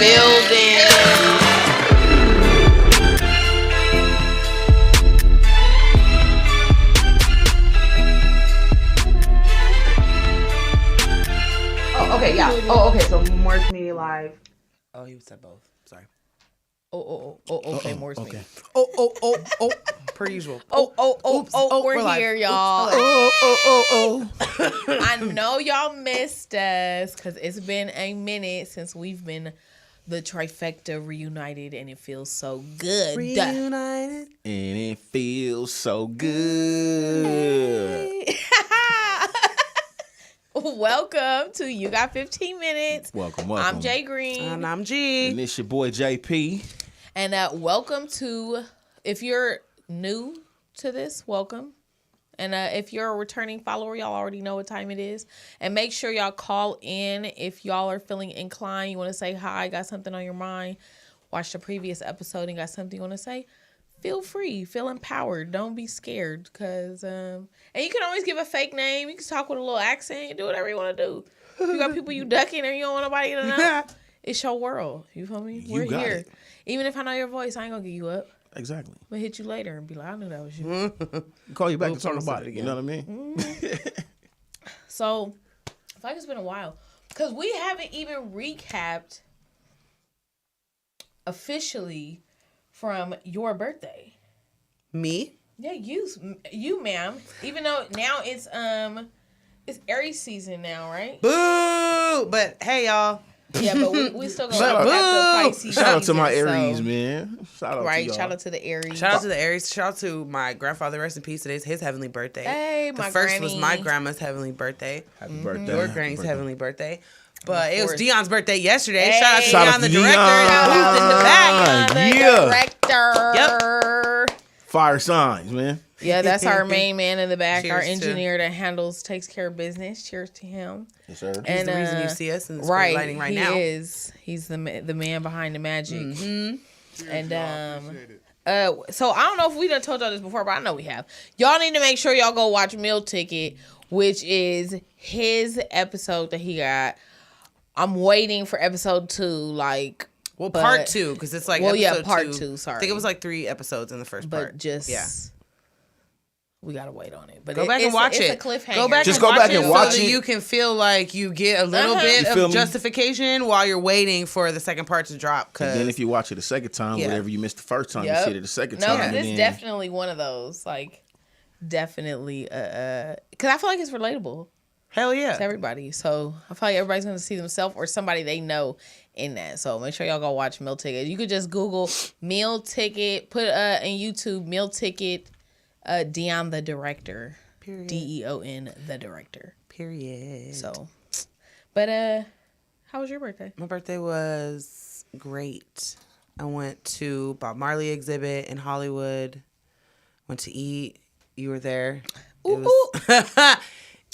building. Okay, yeah. Oh, okay. So Morris Media Live. Oh, you said both. Sorry. Okay, Morris Media. Oh. Per usual. We're here, y'all. I know y'all missed us because it's been a minute since we've been the trifecta reunited, and it feels so good. Reunited. And it feels so good. Welcome to You Got 15 Minutes. Welcome. I'm Jay Green. And I'm G. And it's your boy JP. And welcome to, if you're new to this, welcome. And if you're a returning follower, y'all already know what time it is. And make sure y'all call in if y'all are feeling inclined. You want to say hi, got something on your mind, watch the previous episode and got something you want to say. Feel free, feel empowered. Don't be scared, because and you can always give a fake name. You can talk with a little accent. Do whatever you want to do. If you got people you ducking and you don't want nobody to know, it's your world. You feel me? We're here. It. Even if I know your voice, I ain't gonna get you up. Exactly. I'm gonna hit you later and be like, I knew that was you. Call you back to talk about it. You know what I mean? So, I feel like it's been a while, because we haven't even recapped officially from your birthday. Me? Yeah, you, ma'am. Even though now it's Aries season now, right? Boo! But hey, y'all. Yeah, but we still gonna Shout out- recap the Pisces Shout out to my season, Aries, so- man. Shout out Right, to y'all. shout out to the Aries. Shout out to the Aries. Shout out to my grandfather. Rest in peace. Today's his heavenly birthday. Hey, the my first granny. was my grandma's heavenly birthday. Happy birthday. Your Happy granny's birthday. heavenly birthday. But Of it was course. Dion's birthday yesterday. Hey. Shout out to Shout out Dion, the to director. Dion. Who's in the back. The Yeah. director. Fire signs, man. Yeah, that's our main man in the back, our Cheers to- engineer that takes care of business. Cheers to him. Yes, sir. He's And the reason you see us in this right, lighting right he now. is. He's the man behind the magic. Mm-hmm. And so I don't know if we done told y'all this before, but I know we have. Y'all need to make sure y'all go watch Meal Ticket, which is his episode that he got. I'm waiting for episode 2, like. Well, but- part 2, because it's like Well, yeah, episode part 2. 2, sorry. I think it was like 3 episodes in the first But part. just yeah. we gotta wait on it. But Go back and watch it's it. a cliffhanger. Go back Just and go watch back it and so watch that it. you can feel like you get a little bit You feel of me? justification while you're waiting for the second part to drop. And then Because if you watch it the second time, Yeah. whatever you missed the first time, Yep. you see it the second No, time. because and it's then- definitely one of those. Like, definitely. Because I feel like it's relatable hell yeah. to everybody. So I feel like everybody's going to see themselves or somebody they know in that. So make sure y'all go watch Meal Ticket. You could just Google Meal Ticket, put in YouTube Meal Ticket, Dion the director. Period. DEON the director. Period. So, but how was your birthday? My birthday was great. I went to Bob Marley exhibit in Hollywood. Went to eat. You were there.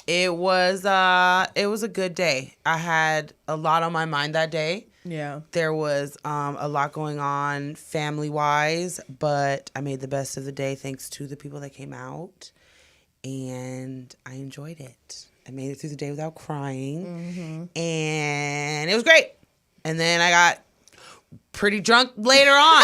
It was a good day. I had a lot on my mind that day. Yeah. There was a lot going on family-wise, but I made the best of the day thanks to the people that came out, and I enjoyed it. I made it through the day without crying, and it was great. And then I got pretty drunk later on.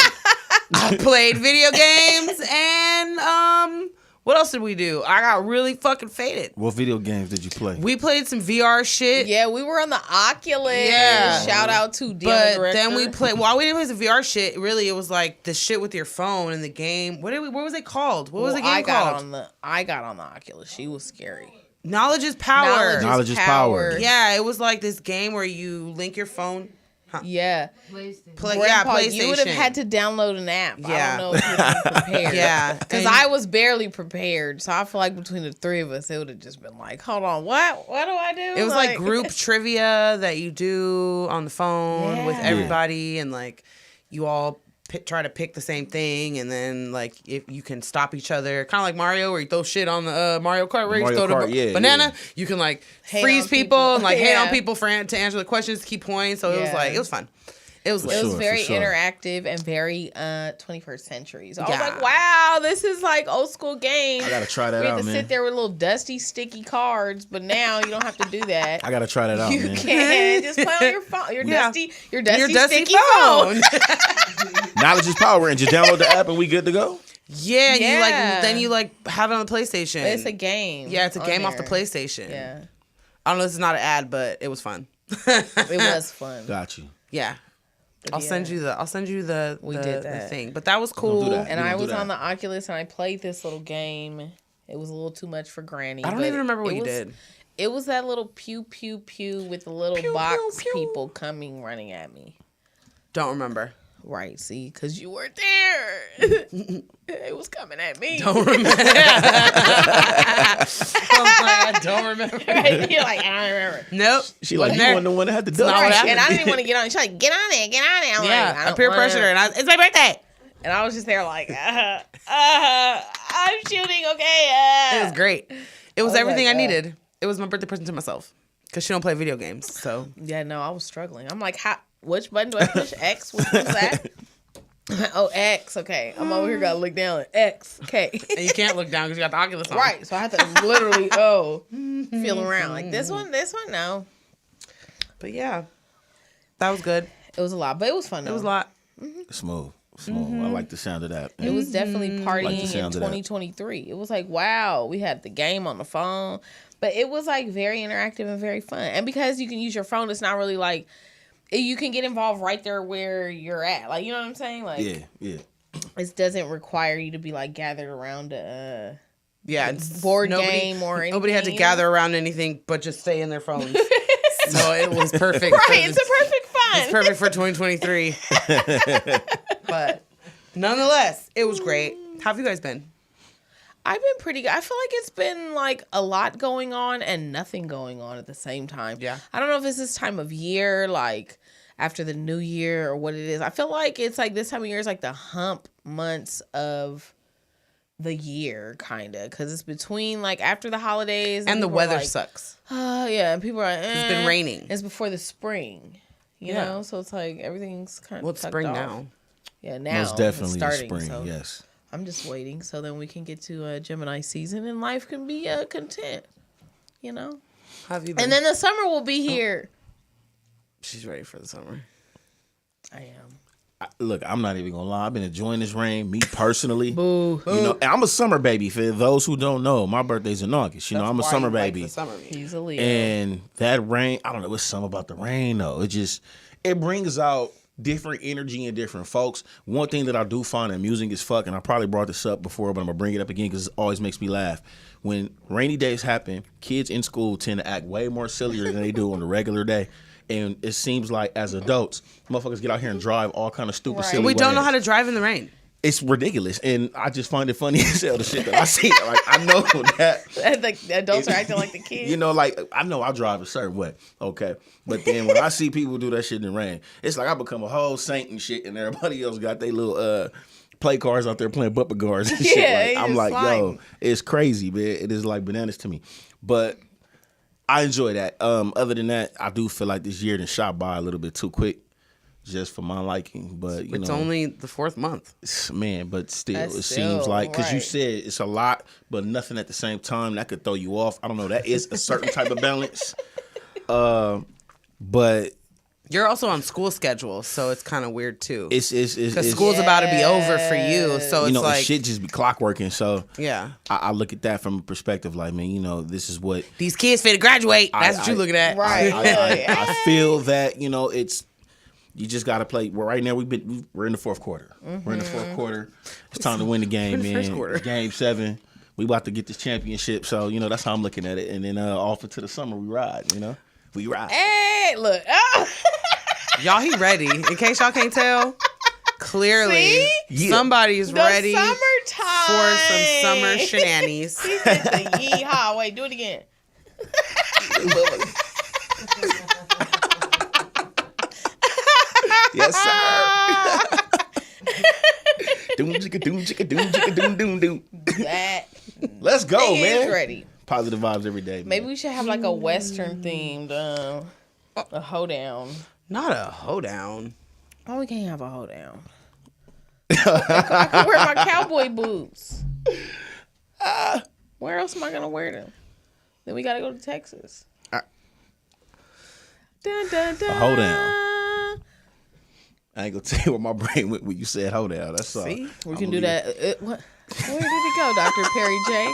I played video games, and what else did we do? I got really fucking faded. What video games did you play? We played some VR shit. Yeah, we were on the Oculus. Yeah. Shout out to Dion the But director. then we played. While we didn't play some VR shit, really, it was like the shit with your phone and the game. What was it called? What was the game I got called? I got on the Oculus. She was scary. Knowledge is power. Knowledge is power. Yeah, it was like this game where you link your phone. Yeah. PlayStation. You would have had to download an app. Yeah. I don't know if you were prepared. Yeah. Because And- I was barely prepared. So I feel like between the three of us, it would have just been like, hold on, what? What do I do? It was like group trivia that you do on the phone with Yeah. everybody, and like you all try to pick the same thing, and then like if you can stop each other, kind of like Mario, where you throw shit on the Mario Kart race, Mario throw the Kart, yeah, banana. yeah. You can like Hate freeze on people people. and like hate Yeah. on people to answer the questions, keep points. So it was Yeah. like it was fun. It was lit. It was sure, very for sure. interactive and very 21st century. So I was Yeah. like, wow, this is like old school game. I gotta try that We had out, to man. sit there with little dusty, sticky cards, but now you don't have to do that. I gotta try that out, You man. can just play on your phone. Your Yeah. dusty, Your dusty sticky phone. Knowledge is power, and just download the app and we good to go. Yeah, Yeah. you have it on the PlayStation. It's a game. Yeah, it's a on game off the there. PlayStation. Yeah, I don't know. This is not an ad, but it was fun. it was fun. Got you. Yeah. But I'll send you the We the, did the that. thing. But that was Don't cool. do that. And We I don't do was that. on the Oculus and I played this little game. It was a little too much for Granny. I don't but even remember what it you was- did. It was that little pew pew pew with the little Pew, box pew, pew. people coming running at me. Don't remember. Right, see, because you weren't there. It was coming at me. Don't remember. I don't remember. Right? You're like, I don't remember. Nope. She like, you There. wasn't the one that had to do not what Right, happened. and I didn't want to get on. She's like, get on it, get on it. I'm like, I Yeah, don't peer wanna. pressure, and it's my birthday. And I was just there like, I'm shooting, okay. It was great. It was Oh my everything I God. needed. It was my birthday present to myself because she don't play video games. So Yeah, no, I was struggling. I'm like, which button do I push? X? Which one's that? Oh, X. Okay. I'm over here, gotta look down at X. Okay. and you can't look down because you got the Oculus on. Right. So I had to literally, feel around. Like, this one, no. But yeah, that was good. It was a lot, but it was fun, though. It was a lot. Smooth. I like the sound of that. It was definitely Like the partying in sound of that. 2023. It was like, wow, we had the game on the phone, but it was like very interactive and very fun. And because you can use your phone, it's not really like you can get involved right there where you're at. Like, you know what I'm saying? Like, Yeah. it doesn't require you to be like gathered around a Yeah, it's board game or anything. Nobody had to gather around anything but just stay in their phones. So it was perfect. Right, it's a perfect fun. It's perfect for 2023. But nonetheless, it was great. How have you guys been? I've been pretty good. I feel like it's been like a lot going on and nothing going on at the same time. Yeah. I don't know if it's this time of year, like after the new year or what it is. I feel like it's like this time of year is like the hump months of the year, kind of, because it's between like after the holidays And the people are weather like, sucks. oh yeah, and people are like, It's been raining. It's before the spring, you Yeah. know, so it's like everything's kind of Well, it's spring now. Yeah, now Most definitely it's starting, spring. so Yes. I'm just waiting so then we can get to Gemini season and life can be content, you know. How have you been? And then the summer will be here. She's ready for the summer. I am. Look, I'm not even gonna lie. I've been enjoying this rain. Me personally, Boo. you know, and I'm a summer baby. For those who don't know, my birthday's in August. You know, That's I'm a why summer you like baby. the summer meeting. He's a Leo. And that rain, I don't know, it's something about the rain though. It brings out different energy in different folks. One thing that I do find amusing as fuck, and I probably brought this up before, but I'm gonna bring it up again because it always makes me laugh. When rainy days happen, kids in school tend to act way more sillier than they do on a regular day. And it seems like as adults, motherfuckers get out here and drive all kind of stupid, Right. silly We don't know ways. how to drive in the rain. It's ridiculous, and I just find it funny as hell the shit that I see. Like I know that. The adults are acting like the kids. You know, like I know I drive a certain way, okay, but then when I see people do that shit in the rain, it's like I become a whole saint and shit, and everybody else got their little play cars out there playing bumper cars and shit. Yeah, Like, I'm it's like, yo, sliding. it's crazy, man. It is like bananas to me, but I enjoy that. Other than that, I do feel like this year done shot by a little bit too quick, just for my liking. But you It's know, only the 4th month. man, but still, That's it still seems like because you right. said it's a lot, but nothing at the same time that could throw you off. I don't know. That is a certain type of balance. But You're also on school schedule, so it's kind of weird too. it's Because school's about to be over for you, so you it's know, like, it should just be clockworking. So yeah, I look at that from a perspective like, man, you know, this is what these kids finna graduate. That's what you're looking at, Right. I feel that, you know, it's you just got to play. Well, right now we're in the fourth quarter. We're in the fourth quarter. It's time to win the game, in the man. first quarter. Game 7. We about to get this championship. So, you know, that's how I'm looking at it. And then off into the summer, we ride, you know. We ride. Hey, look. Oh. Y'all, he ready. In case y'all can't tell, clearly See? Yeah. somebody's The ready summertime. for some summer shenanigans. He said the yeehaw. Wait, do it again. Yes, sir. Doom chicka doom chicka doom chicka doom doom doom. That Let's go, he man. is ready. Positive vibes every day. Man. Maybe we should have like a Western themed a hoedown. Not a hoedown. Oh, we can't have a hold down. I can wear my cowboy boots. Where else am I gonna wear them? Then we gotta go to Texas. Dun, dun, dun. Hold down. I ain't gonna tell you where my brain went when you said hold down. That's all. See? We can do that. What? Where did it go, Dr. Perry J?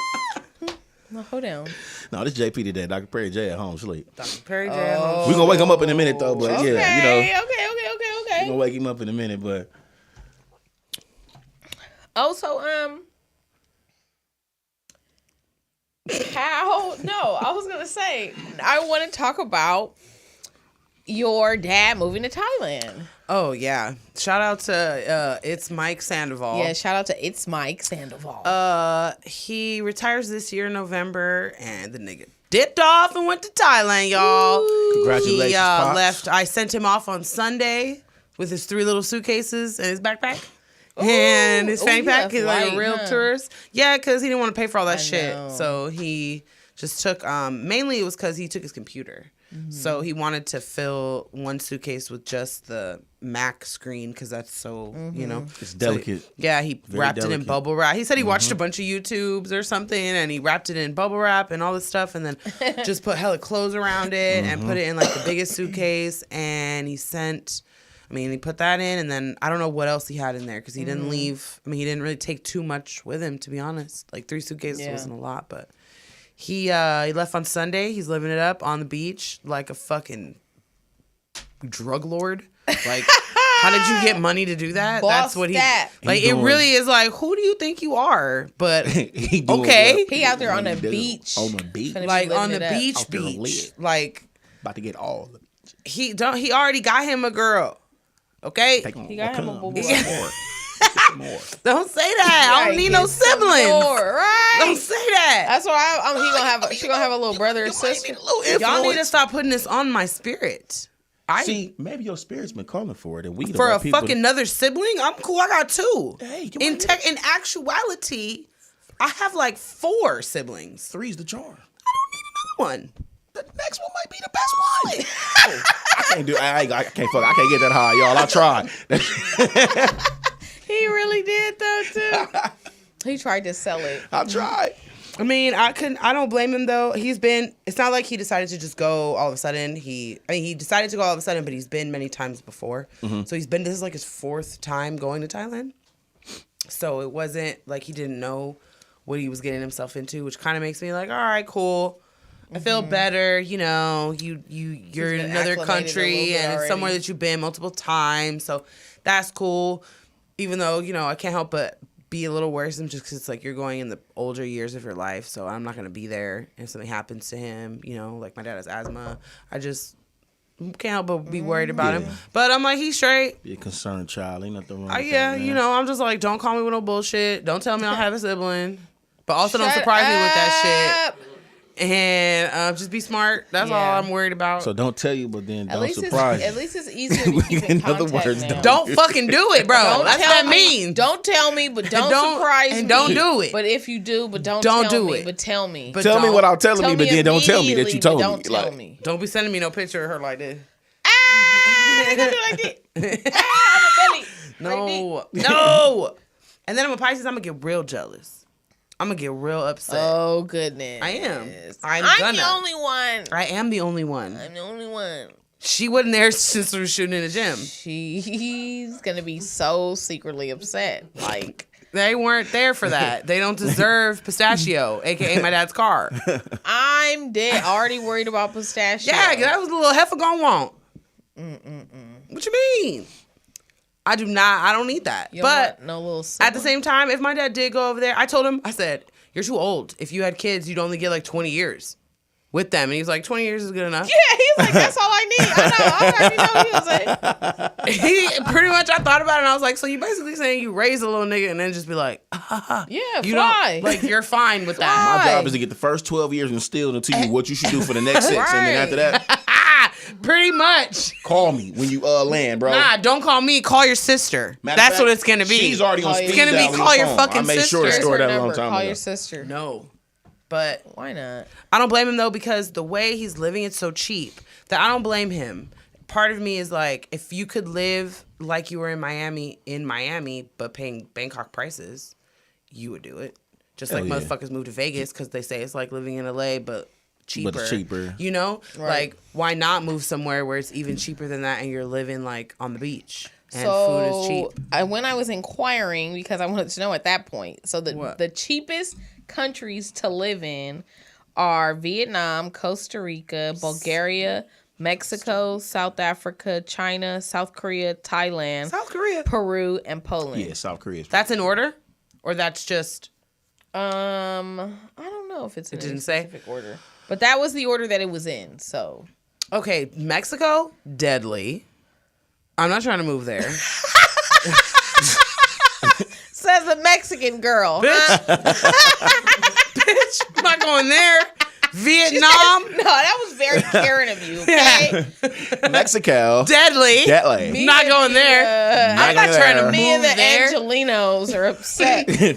No, hold down. No, this JP did that. Dr. Perry J at home sleep. Dr. Perry J. We gonna wake him up in a minute though, but Okay, yeah, you know, okay. we gonna wake him up in a minute, but Oh, so how? No, I was gonna say I want to talk about your dad moving to Thailand. Oh yeah! Shout out to it's Mike Sandoval. Yeah, shout out to It's Mike Sandoval. He retires this year in November, and the nigga dipped off and went to Thailand, y'all. congratulations, He Pops. left. I sent him off on Sunday with his 3 little suitcases and his backpack. And his Ooh, fanny he pack left is like a light, real huh? tourist. Yeah, because he didn't want to pay for all that I shit. know. So he just took, mainly it was because he took his computer. Mm-hmm. So he wanted to fill one suitcase with just the Mac screen because that's so, you know. it's delicate. Yeah, he Very wrapped it in delicate. bubble wrap. He said he watched a bunch of YouTubes or something, and he wrapped it in bubble wrap and all this stuff, and then just put hella clothes around it and put it in like the biggest suitcase. And he sent, he put that in, and then I don't know what else he had in there because he didn't leave. He didn't really take too much with him, to be honest. Like 3 suitcases Yeah. wasn't a lot, but he left on Sunday. He's living it up on the beach like a fucking drug lord. Like, how did you get money to do that? Boss That's what he that. like. He It doing- really is like, who do you think you are? But He doing Okay. what- He out there on the he doing beach. On the beach. Finna- like living on it the up. beach, Out there lit. like About to get all of it. he already got him a girl. Okay, Take on He got him a more. boo-boo. More. More. don't say that. I don't Right, need no get some siblings. more, right? Don't say that. That's why he gonna have. She gonna have a little brother or sister. Y'all need to stop putting this on my spirit. See, maybe your spirit's been calling for it, and we the For right a people fucking another sibling, I'm cool. I got 2. Hey, you in might in actuality, I have like 4 siblings. Three's the charm. One. The next one might be the best one. Oh, I can't do. I can't fuck. I can't get that high, y'all. I tried. He really did though too. He tried to sell it. I tried. I don't blame him though. It's not like he decided to just go all of a sudden. He decided to go all of a sudden, but he's been many times before. So this is like his 4th time going to Thailand. So it wasn't like he didn't know what he was getting himself into, which kind of makes me like, all right, cool. I feel better, you're in been another acclimated a country little bit and it's somewhere already. that you've been multiple times. So that's cool. Even though, I can't help but be a little worrisome just because it's like you're going in the older years of your life. So I'm not going to be there if something happens to him, like my dad has asthma. I just can't help but be worried about him. But I'm like, he's straight. Be a concerned child. Ain't nothing wrong. With Yeah, that, man. I'm just like, don't call me with no bullshit. Don't tell me I don't have a sibling. But also don't Shut surprise me with that up. shit. And just be smart. That's Yeah. all I'm worried about. So don't tell you, but then At don't least surprise. at least it's easier to keep in In other contact words, now. don't fucking do it, bro. Don't That's tell what that me. means. Don't tell me, but don't, don't- surprise and me. don't do it. But if you do, but don't Don't tell do me, it. but tell me. But tell me don't- without telling Tell me, but then don't tell me that immediately, you told but me. Don't tell Like, me. Don't be sending me no picture of her like this. Ah, don't do like that. Ah, my belly. No. No. And then I'm a Pisces, I'm going to get real jealous. I'm going to get real upset. Oh goodness. I am. I'm the gonna. only one. I am the only one. I'm the only one. She wasn't there since we were shooting in the gym. She's gonna be so secretly upset. Like They weren't there for that. They don't deserve pistachio, aka my dad's car. I'm dead. Already worried about pistachio. Yeah, that was a little heifer gonna want. What you mean? I don't need that. You don't But want no little. at the sibling? same time, if my dad did go over there, I told him, I said, you're too old. If you had kids, you'd only get like 20 years with them. And he was like, 20 years is good enough. Yeah, he's like, that's all I need. I already know what he was saying. He pretty much, I thought about it and I was like, so you basically saying you raise a little nigga and then just be like, Yeah, you fly. don't, like, you're fine with that. my Right. job is to get the first 12 years instilled into you what you should do for the next 6, and then after that, Pretty much. call me when you land, bro. Nah, don't call me. Call your sister. Matter of That's fact, what it's gonna be. She's already on Call your- speed It's gonna be dial on call your your phone. fucking I made sure to Here's store her that a long number. time Call ago. your sister. No, but Why not? I don't blame him though because the way he's living, it's so cheap that I don't blame him. part of me is like, if you could live like you were in Miami, but paying Bangkok prices, you would do it. Just like Hell yeah. motherfuckers move to Vegas because they say it's like living in LA, but cheaper. But cheaper. You know? Right. Like, why not move somewhere where it's even cheaper than that and you're living like on the beach and food is cheap? When I was inquiring, because I wanted to know at that point, so the cheapest countries to live in are Vietnam, Costa Rica, Bulgaria, Mexico, South Africa, China, South Korea, Thailand, South Korea. Peru, and Poland. Yeah, South Korea. That's in order? Or that's just... I don't know if it's in didn't any say? specific order, but that was the order that it was in. So Okay, Mexico, deadly. I'm not trying to move there. says a Mexican girl. Bitch, I'm not going there. Vietnam, No, that was very caring of you. Okay, Mexico. deadly. Deadly. Not going there. I'm not trying to Me and move the there. Angelinos are upset. She said,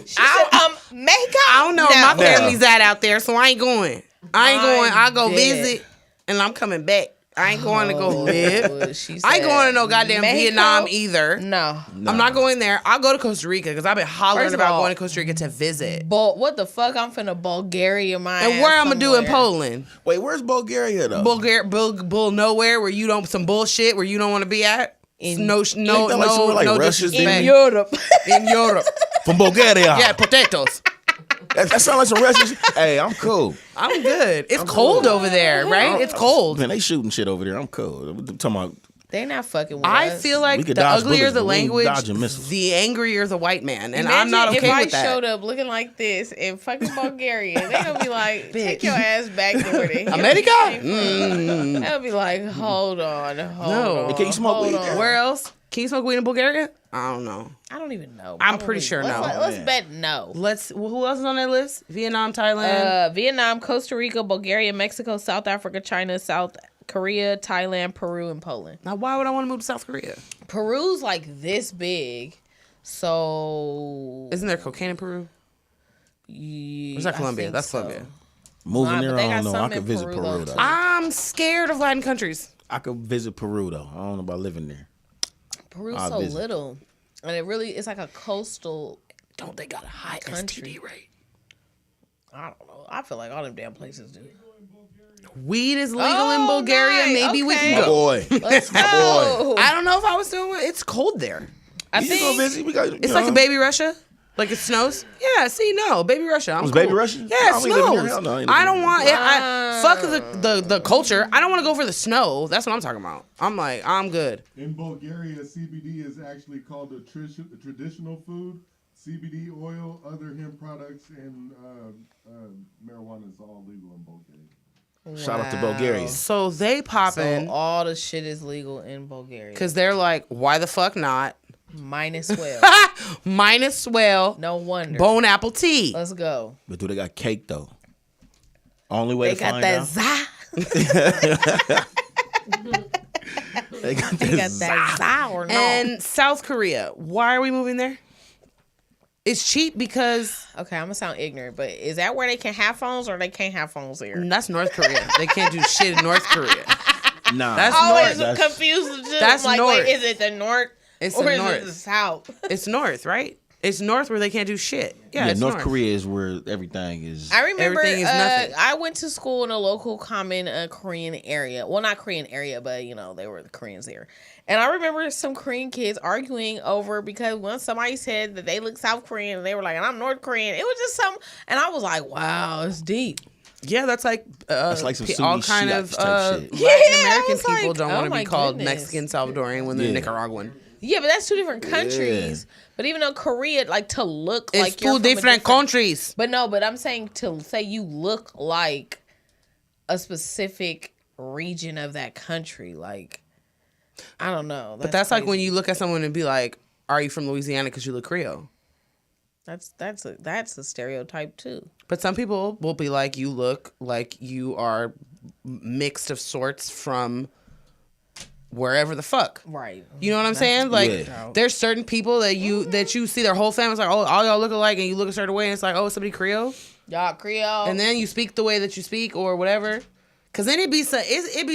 Mexico. I don't know where No. my family's at out there, so I ain't going. I'll go dead. visit, and I'm coming back. I ain't going to go live. She I ain't said, going to no goddamn Mexico? Vietnam either. No. I'm not going there. I'll go to Costa Rica because I've been hollering First of about all- going to Costa Rica to visit. What the fuck? I'm finna Bulgaria my And ass where I'm gonna do in somewhere. Poland? Wait, where's Bulgaria though? Bull nowhere where you don't some bullshit where you don't want to be at. In- No Ain't that like somewhere like Russia's disrespect. In Europe. In Europe. From Bulgaria. Yeah, potatoes. That sounds like some Russian shit. Hey, I'm cool. I'm good. It's cold over there, right? It's cold. Man, they shooting shit over there. I'm cool. I'm talking about They not fucking with I us. feel We like could the dodge uglier bullets, the but we ain't language, dodging missiles. the angrier the white man, and Imagine I'm not okay if with I that. showed up looking like this in fucking Bulgaria, they gonna be like, take your ass back to where they America? They'll be like, hold on. No. Can you smoke hold weed on. there? Where else? Can you smoke weed in Bulgaria? I don't know. I don't even know. I'm pretty sure let's, no. Let's Yeah. bet no. Who else is on that list? Vietnam, Thailand. Vietnam, Costa Rica, Bulgaria, Mexico, South Africa, China, South Korea, Thailand, Peru, and Poland. Now, why would I want to move to South Korea? Peru's like this big, so Isn't there cocaine in Peru? yeah, Or is that I Colombia? think That's so. Colombia. moving Nah, there. but they I got don't know. I some could in visit Peru, Peru though, though. too. I'm scared of Latin countries. I could visit Peru though. I don't know about living there. Peru's I'll so visit. little, and it's like a coastal. Don't they got a high Country. STD rate? I don't know. I feel like all them damn places do. Weed is legal in Oh, Bulgaria. nice. Maybe we Okay. can My go. boy. Let's go. I don't know if I was doing it. It's cold there. I You go think visit. We got. It's like a baby Russia. Like it snows. Yeah, see, no, baby Russia. I'm Was cool. Baby Russia? Yeah, No, it we live near- snows. hell no, I ain't I living don't near. want it. Fuck the culture. I don't want to go for the snow. That's what I'm talking about. I'm like, I'm good. In Bulgaria, CBD is actually called a traditional food. CBD oil, other hemp products, and marijuana is all legal in Bulgaria. Shout out to Wow. Bulgaria. So they So popping all the shit is legal in Bulgaria. because they're like, why the fuck not? Minus 12. Minus swell, No wonder. bone apple tea. Let's go. But do they got cake though? Only way They to got find that out. za. They got They got that za or no? And South Korea, why are we moving there? It's cheap because Okay, I'm gonna sound ignorant, but is that where they can have phones or they can't have phones here? that's North Korea. They can't do shit in North Korea. Nah, That's Always north. confused. Too. That's I'm like, north. wait, is it the north It's or the is north. it the south? It's North, right? It's North where they can't do shit. Yeah, yeah, it's North Korea is where everything is. I remember Everything is nothing. I went to school in a local common Korean area. Well, not Korean area, but they were the Koreans there. And I remember some Korean kids arguing over because when somebody said that they look South Korean and they were like, and I'm North Korean. It was just some, and I was like, wow, it's deep. Yeah, that's like like some all Sunni kind of Shiites type shit. Latin Yeah, I American was people like, don't oh want to my be called goodness. Mexican Salvadorian when they're Yeah. Nicaraguan. Yeah, but that's two different countries. But even though Korea, like to look It's like you're two from a different countries. But no, but I'm saying to say you look like a specific region of that country, like I don't know. But that's like when you look at someone and be like, "Are you from Louisiana?" Because you look Creole. that's a stereotype too. But some people will be like, "You look like you are mixed of sorts from wherever the fuck." Right. You know what I'm saying? Like, Yeah. there's certain people that you see their whole family's like, "Oh, all y'all look alike," and you look a certain way, and it's like, "Oh, somebody Creole," Y'all Creole. and then you speak the way that you speak or whatever. Cause then it be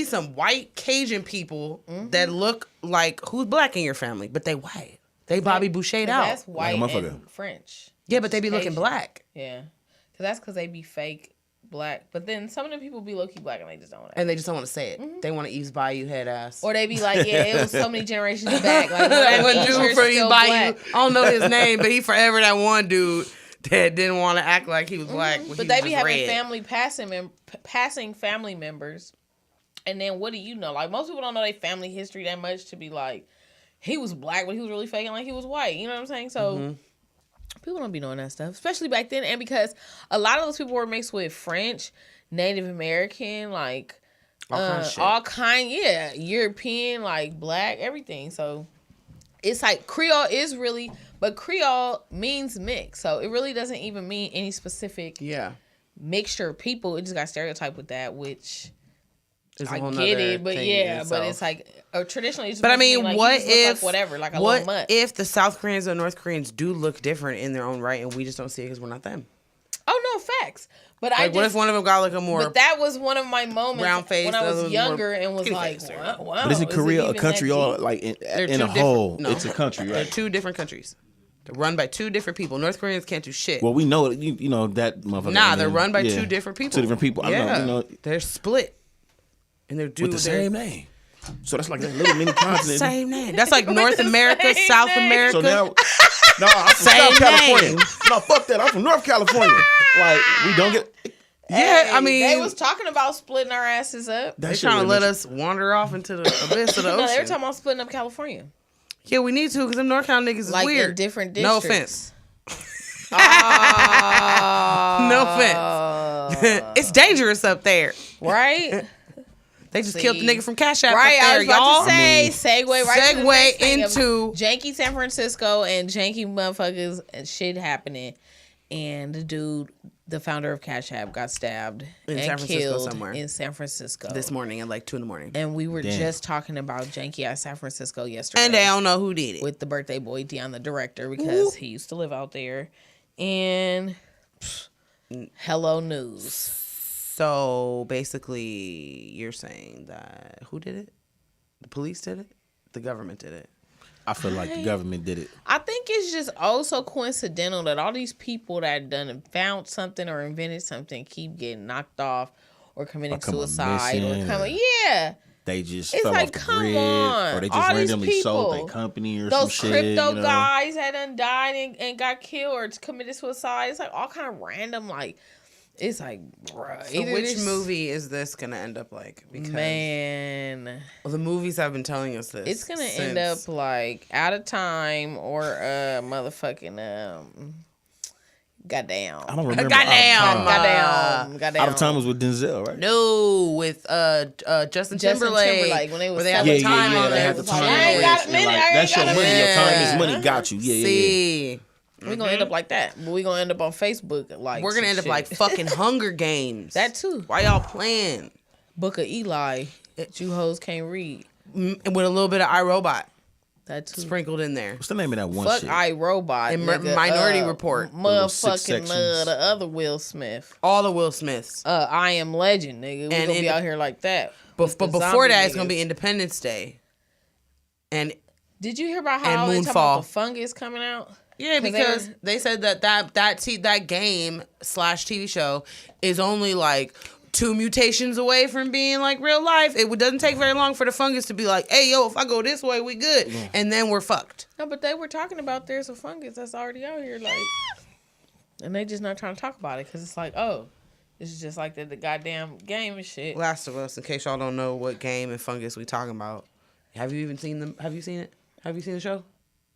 some white Cajun people that look like who's black in your family, but they white. They Bobby Boucher'd out. That's white Like a motherfucker. and French. Yeah, but they be looking Cajun. black. Yeah, cause that's cause they be fake black. But then some of the people be low key black and they just don't want to. And they just don't want to say it. They want to East Bayou head ass. Or they be like, yeah, it was so many generations back. Like, That one Easter's dude from East still Bayou. black. I don't know his name, but he forever that one dude that didn't want to act like he was black. When But he they was be just having red. family passing family members, and then what do you know? Like most people don't know their family history that much to be like, he was black, but he was really faking like he was white. You know what I'm saying? So people don't be knowing that stuff, especially back then, and because a lot of those people were mixed with French, Native American, like all kind of shit. European, like black, everything. So it's like Creole is really, but Creole means mix, so it really doesn't even mean any specific Yeah. mixture of people. It just got stereotyped with that, which It's a I whole get nother it, but thing yeah, in but itself. it's like traditionally. It's But I supposed to mean, be like, what you just look if like whatever, like a what little mutt? if the South Koreans and North Koreans do look different in their own right, and we just don't see it because we're not them? Oh no, facts. But I Like, what if just, one of them got like a more but that was one of my moments round face, when I the other was was younger more and was skinny like, face, or- wow. But isn't is it Korea a even country that all deep? like in two a different- whole? no. It's a country, They're right? two different countries. They're run by two different people. North Koreans can't do shit. Well, we know you know that motherfucker. Nah, and they're then- run by yeah. two different people. Two different people. I Yeah, know. You know, they're split, and they're with the same name. So that's like that little mini continent. Same name. That's like North America, same South name. America. So now, no, I'm from Same South California. name. No, fuck that. I'm from North California. Like we don't get. yeah, I mean, they was talking about splitting our asses up. That they're shit trying to really let makes- us wander off into the abyss of the No, they were ocean. talking about splitting up California, Yeah, we need to because them North Cal niggas is like weird. in different No districts. offense. No offense. It's dangerous up there. Right? They just See. killed the nigga from Cash App Right, up there, I was about y'all. to say, segue right to the Segue next thing of into- janky San Francisco and janky motherfuckers and shit happening. And the dude, the founder of Cash App, got stabbed In and San Francisco killed somewhere. in San Francisco This morning at like 2 a.m. And we were Damn. just talking about janky ass San Francisco yesterday. And they don't know who did it. with the birthday boy Dion, the director, because he used to live out there. And hello news. So basically, you're saying that who did it? The police did it? The government did it? I feel like the government did it. I think it's just so coincidental that all these people that done found something or invented something keep getting knocked off or committing Or come up suicide or missing, coming. or- Yeah. They just It's fell like, off the come grid, on. or they All just these randomly sold people. their company or Those some crypto shit. You know? guys that done died and got killed or committed suicide. It's like all kind of random. Like, it's like, bruh. So either which this- movie is this going to end up like? Because Man. well, the movies have been telling us this. It's gonna end since- up like Out of Time or motherfucking goddamn. I don't remember. Goddamn. Goddamn. Out of Time was with Denzel, right? No, with Justin Timberlake. when they was where they had selling the time yeah, on they there. had the for time. Challenge. I ain't got a And, minute, like, I ain't that's your got a money. Your time is minute. money. Got you. Yeah, yeah. See, We're gonna end up like that. But we're gonna end up on Facebook like we're gonna end up shit. like fucking Hunger Games. that too. Why y'all playing? Book of Eli. You hoes can't read. With a little bit of iRobot That too. sprinkled in there. What's the name of that one Fuck shit? iRobot. And nigga. Minority Report. little six Motherfucking sections. the other Will Smith. All the Will Smiths. I Am Legend, nigga. We And gonna be in- out here like that. But With the before zombie that, it's gonna niggas. be Independence Day. And Did you hear about and how they talking Moonfall. about the fungus coming out? yeah, 'Cause because they're- they said that game / TV show is only like 2 mutations away from being like real life. It doesn't take very long for the fungus to be like, hey, yo, if I go this way, we good. And then we're fucked. No, but they were talking about there's a fungus that's already out here, like, and they just not trying to talk about it because it's like, oh, this is just like the goddamn game and shit. Last of Us, in case y'all don't know what game and fungus we talking about. Have you even seen them? Have you seen it? Have you seen the show?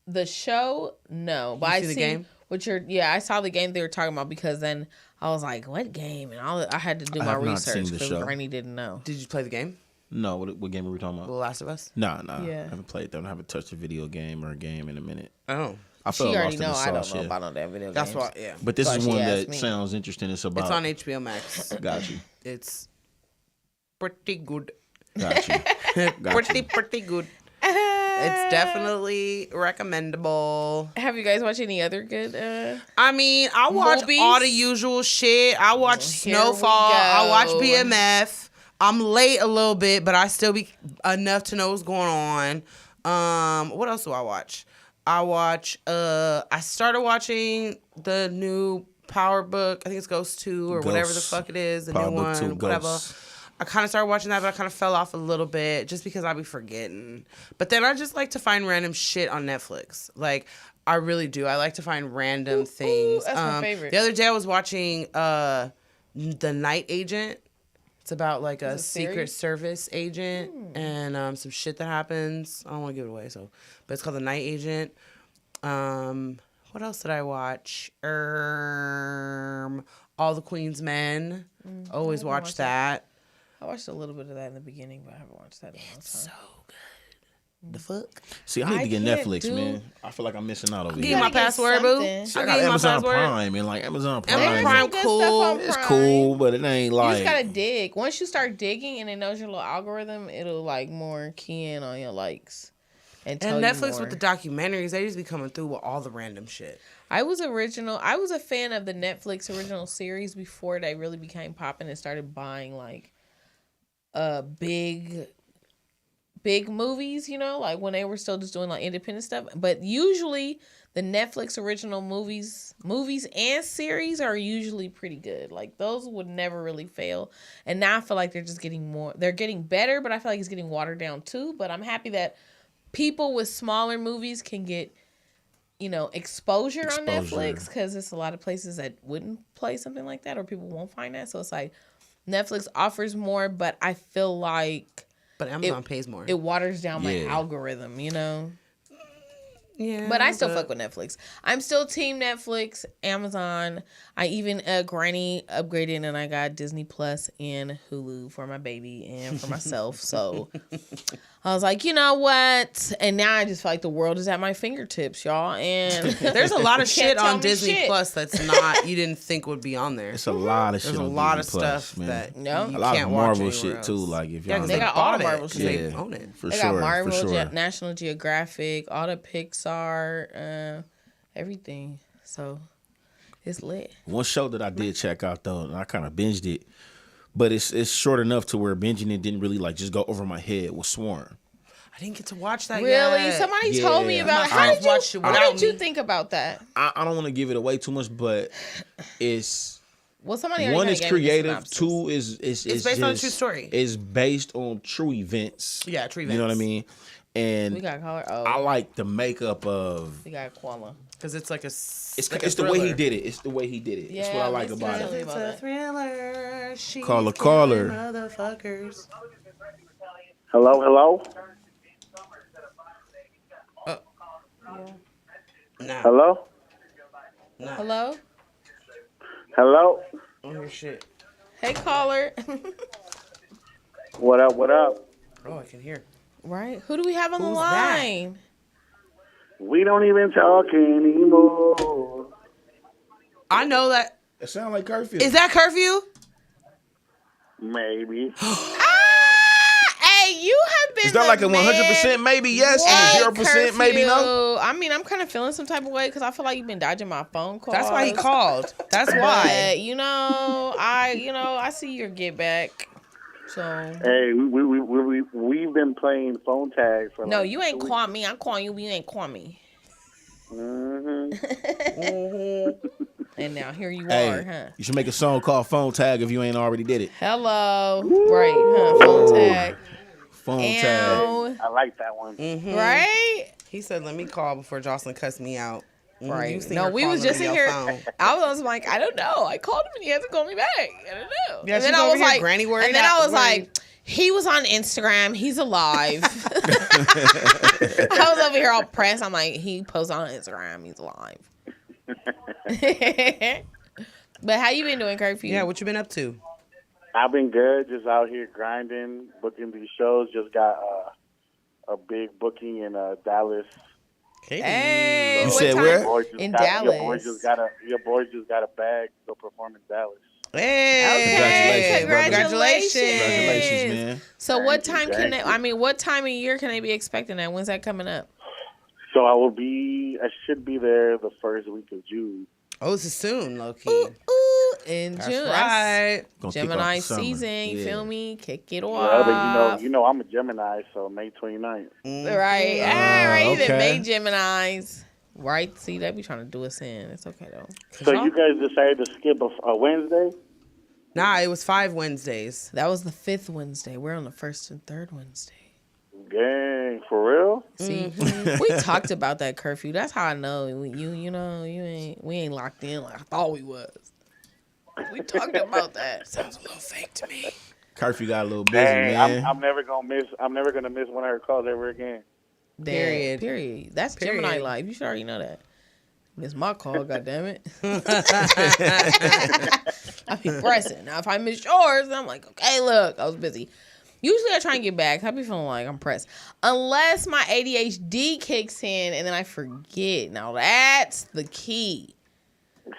The show, no, but You I see the seen game? what you're. Yeah, I saw the game they were talking about because then I was like, what game? And I had to do I my have not research seen the because show. Granny didn't know. Did you play the game? No, what game are we talking The about? Last of Us? Nah. Yeah. I haven't played that. I haven't touched a video game or a game in a minute. Oh. I She felt already lost in know the I don't sauce, know yeah. about all that video That's games. why, yeah. But this That's is why one she that asked me. sounds interesting. It's about. It's on HBO Max. Got you. It's pretty good. Got you. Got you. Pretty good. It's definitely recommendable. Have you guys watched any other good? I mean, I watch Movies? all the usual shit. I watch Here we Snowfall. I watch go. BMF. I'm late a little bit, but I still be enough to know what's going on. What else do I watch? I started watching the new Power Book. I think it's Ghost 2 or whatever the Ghosts. fuck it is. The Power new Book one, 2 whatever. Ghosts. I kind of started watching that, but I kind of fell off a little bit just because I be forgetting. But then I just like to find random shit on Netflix. Like, I really do. I like to find random things. that's my favorite. The other day I was watching The Night Agent. It's about like a Is it Secret series? Service agent and some shit that happens. I don't want to give it away, but it's called The Night Agent. What else did I watch? All the Queen's Men. Always watch watched that. I watched a little bit of that in the beginning, but I haven't watched that in a long time. So good. The fuck? See, I need I to get can't Netflix, do- man. I feel like I'm missing out over Give here. you my gotta get password, boo. something. See, I I'll got give you my Amazon password. Prime, and like Amazon Prime, Amazon There's Prime some good cool. stuff on it's Prime. cool, but it ain't You like. just gotta dig. Once you start digging and it knows your little algorithm, it'll like more key in on your likes and tell And you Netflix more. with the documentaries, they just be coming through with all the random shit. I was a fan of the Netflix original series before they really became popping and started buying like big movies, you know, like when they were still just doing like independent stuff. But usually the Netflix original movies and series are usually pretty good. Like those would never really fail. And now I feel like they're getting better, but I feel like it's getting watered down too. But I'm happy that people with smaller movies can get, you know, exposure on Netflix, because it's a lot of places that wouldn't play something like that or people won't find that. So it's like Netflix offers more, but I feel like But Amazon pays more. it waters down my Yeah. algorithm, you know? Yeah, But I still fuck with Netflix. I'm still team Netflix, Amazon. I even Granny upgraded and I got Disney Plus and Hulu for my baby and for myself. So I was like, you know what? And now I just feel like the world is at my fingertips, y'all. And There's a lot of Can't shit tell on me Disney shit. Plus that's not you didn't think would be on there. It's a lot of shit. There's a on lot of Disney Plus, stuff man. that No. you a lot can't of watch Marvel anywhere shit else. too. Like if Yeah, y'all 'cause They they got all bought the it, Marvel 'cause shit. they own it. for they sure, got Marvel, for sure. National Geographic, all the Pixar, everything. So it's lit. One show that I did check out though, and I kind of binged it, but it's short enough to where binging it didn't really like just go over my head. Was Swarm. I didn't get to watch that Really? yet. Somebody Yeah. told me about it. My How friends did you, watched it what without did you me. think about that? I don't want to give it away too much, but it's Well, somebody already one kinda is gave me the creative. synopsis. Two is It's based on a true story. It's based on true events. Yeah, true You know what I events. mean? And We got caller. Oh, I like the makeup of. we got Koala. Because it's like a It's like a it's the way he thriller. did it. It's the way he did it. That's what I like let's about tell it. you It's about a it. thriller. She's Caller. killing motherfuckers. Hello? Nah. Hello? Hello. Hello? I don't hear shit. Hey, caller. What up? Oh, I can hear. Right. Who do we have on the Who's that? line? We don't even talk anymore. I know that. It sounds like curfew. Is that curfew? Maybe. Hey, you have been. Is that the like a man. 100% maybe yes Hey, and a 0% maybe no? curfew. I mean, I'm kind of feeling some type of way because I feel like you've been dodging my phone calls. That's why he called. That's But, why. I see your get back. So Hey, we've been playing phone tag for no, like you ain't 2 call me. I'm calling you. But you ain't call me. weeks. And now here you are, Hey, huh? you should make a song called Phone Tag if you ain't already did it. Hello, right? Huh? Phone tag. Phone Tag. Ow. I like that one. Right? He said, "Let me call before Jocelyn cuts me out." Right. You seen No, her we was calling just me in on here. phone. I was like, I don't know. I called him and he hasn't called me back. I don't know. Yeah, and then she's I over was here like, granny worried and then out- I was worried. like, he was on Instagram. He's alive. I was over here all pressed. I'm like, he posts on Instagram. He's alive. But how you been doing, Curfew? Yeah, what you been up to? I've been good, just out here grinding, booking these shows. Just got a big booking in Dallas. Hey, You what said time? where? In Your Dallas. boy just got a bag to go perform in Dallas. Hey, Congratulations. Congratulations, man. So what Thank you, time can thank they, you. I mean, what time of year can they be expecting that? When's that coming up? So I should be there the first week of June. Oh, this is soon, low key. Ooh, In That's June. right. Gonna kick off Gemini the summer. season, you Yeah. feel me? Kick it Yeah, off. but you know, I'm a Gemini, so May 29th. Right. All right. okay. Then May Geminis. Right. See, they be trying to do us in. It's okay though. So you guys decided to skip a Wednesday? Nah, it was 5 Wednesdays. That was the 5th Wednesday. We're on the 1st and 3rd Wednesday. Gang, for real? See, we talked about that curfew. That's how I know we ain't locked in like I thought we was. We talked about that. Sounds a little fake to me. Curfew got a little busy, Dang, man. I'm never gonna miss one of her calls ever again. Period. Period. Period. That's Period. Gemini life. You should already know that. Miss my call, goddammit. I be pressing. Now if I miss yours, I'm like, okay, look, I was busy. Usually I try and get back. I be feeling like I'm pressed. Unless my ADHD kicks in and then I forget. Now that's the key.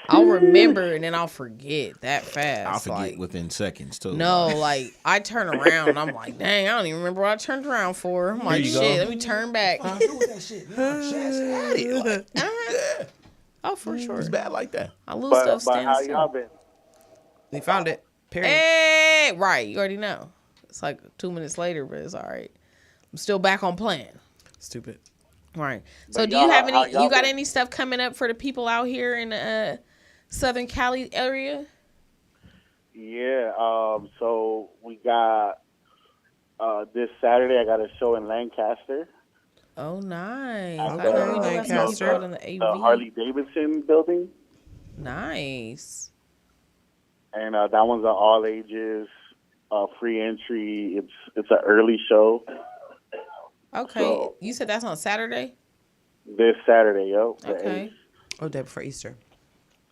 I'll remember and then I'll forget that fast. I'll forget like, within seconds too. no, like I turn around and I'm like, dang, I don't even remember what I turned around for. I'm like, you shit, go. let me turn back. Oh, for sure. It's bad like that. I lose But stuff how standing y'all still. been? We found it. Period. Hey, right, you already know. It's like 2 minutes later, but it's all right. I'm still back on plan. Stupid. Right. So But do you y'all- have how any? y'all You got been? any stuff coming up for the people out here in the Southern Cali area? Yeah. So we got this Saturday. I got a show in Lancaster, Oh, nice. I Okay. know you got some Lancaster. people out in the AV. the Harley Davidson building, Nice. and that one's an all ages, free entry. It's an early show Okay. So- You said that's on Saturday? this Saturday, yo. the Okay. 8th. Oh, day before Easter.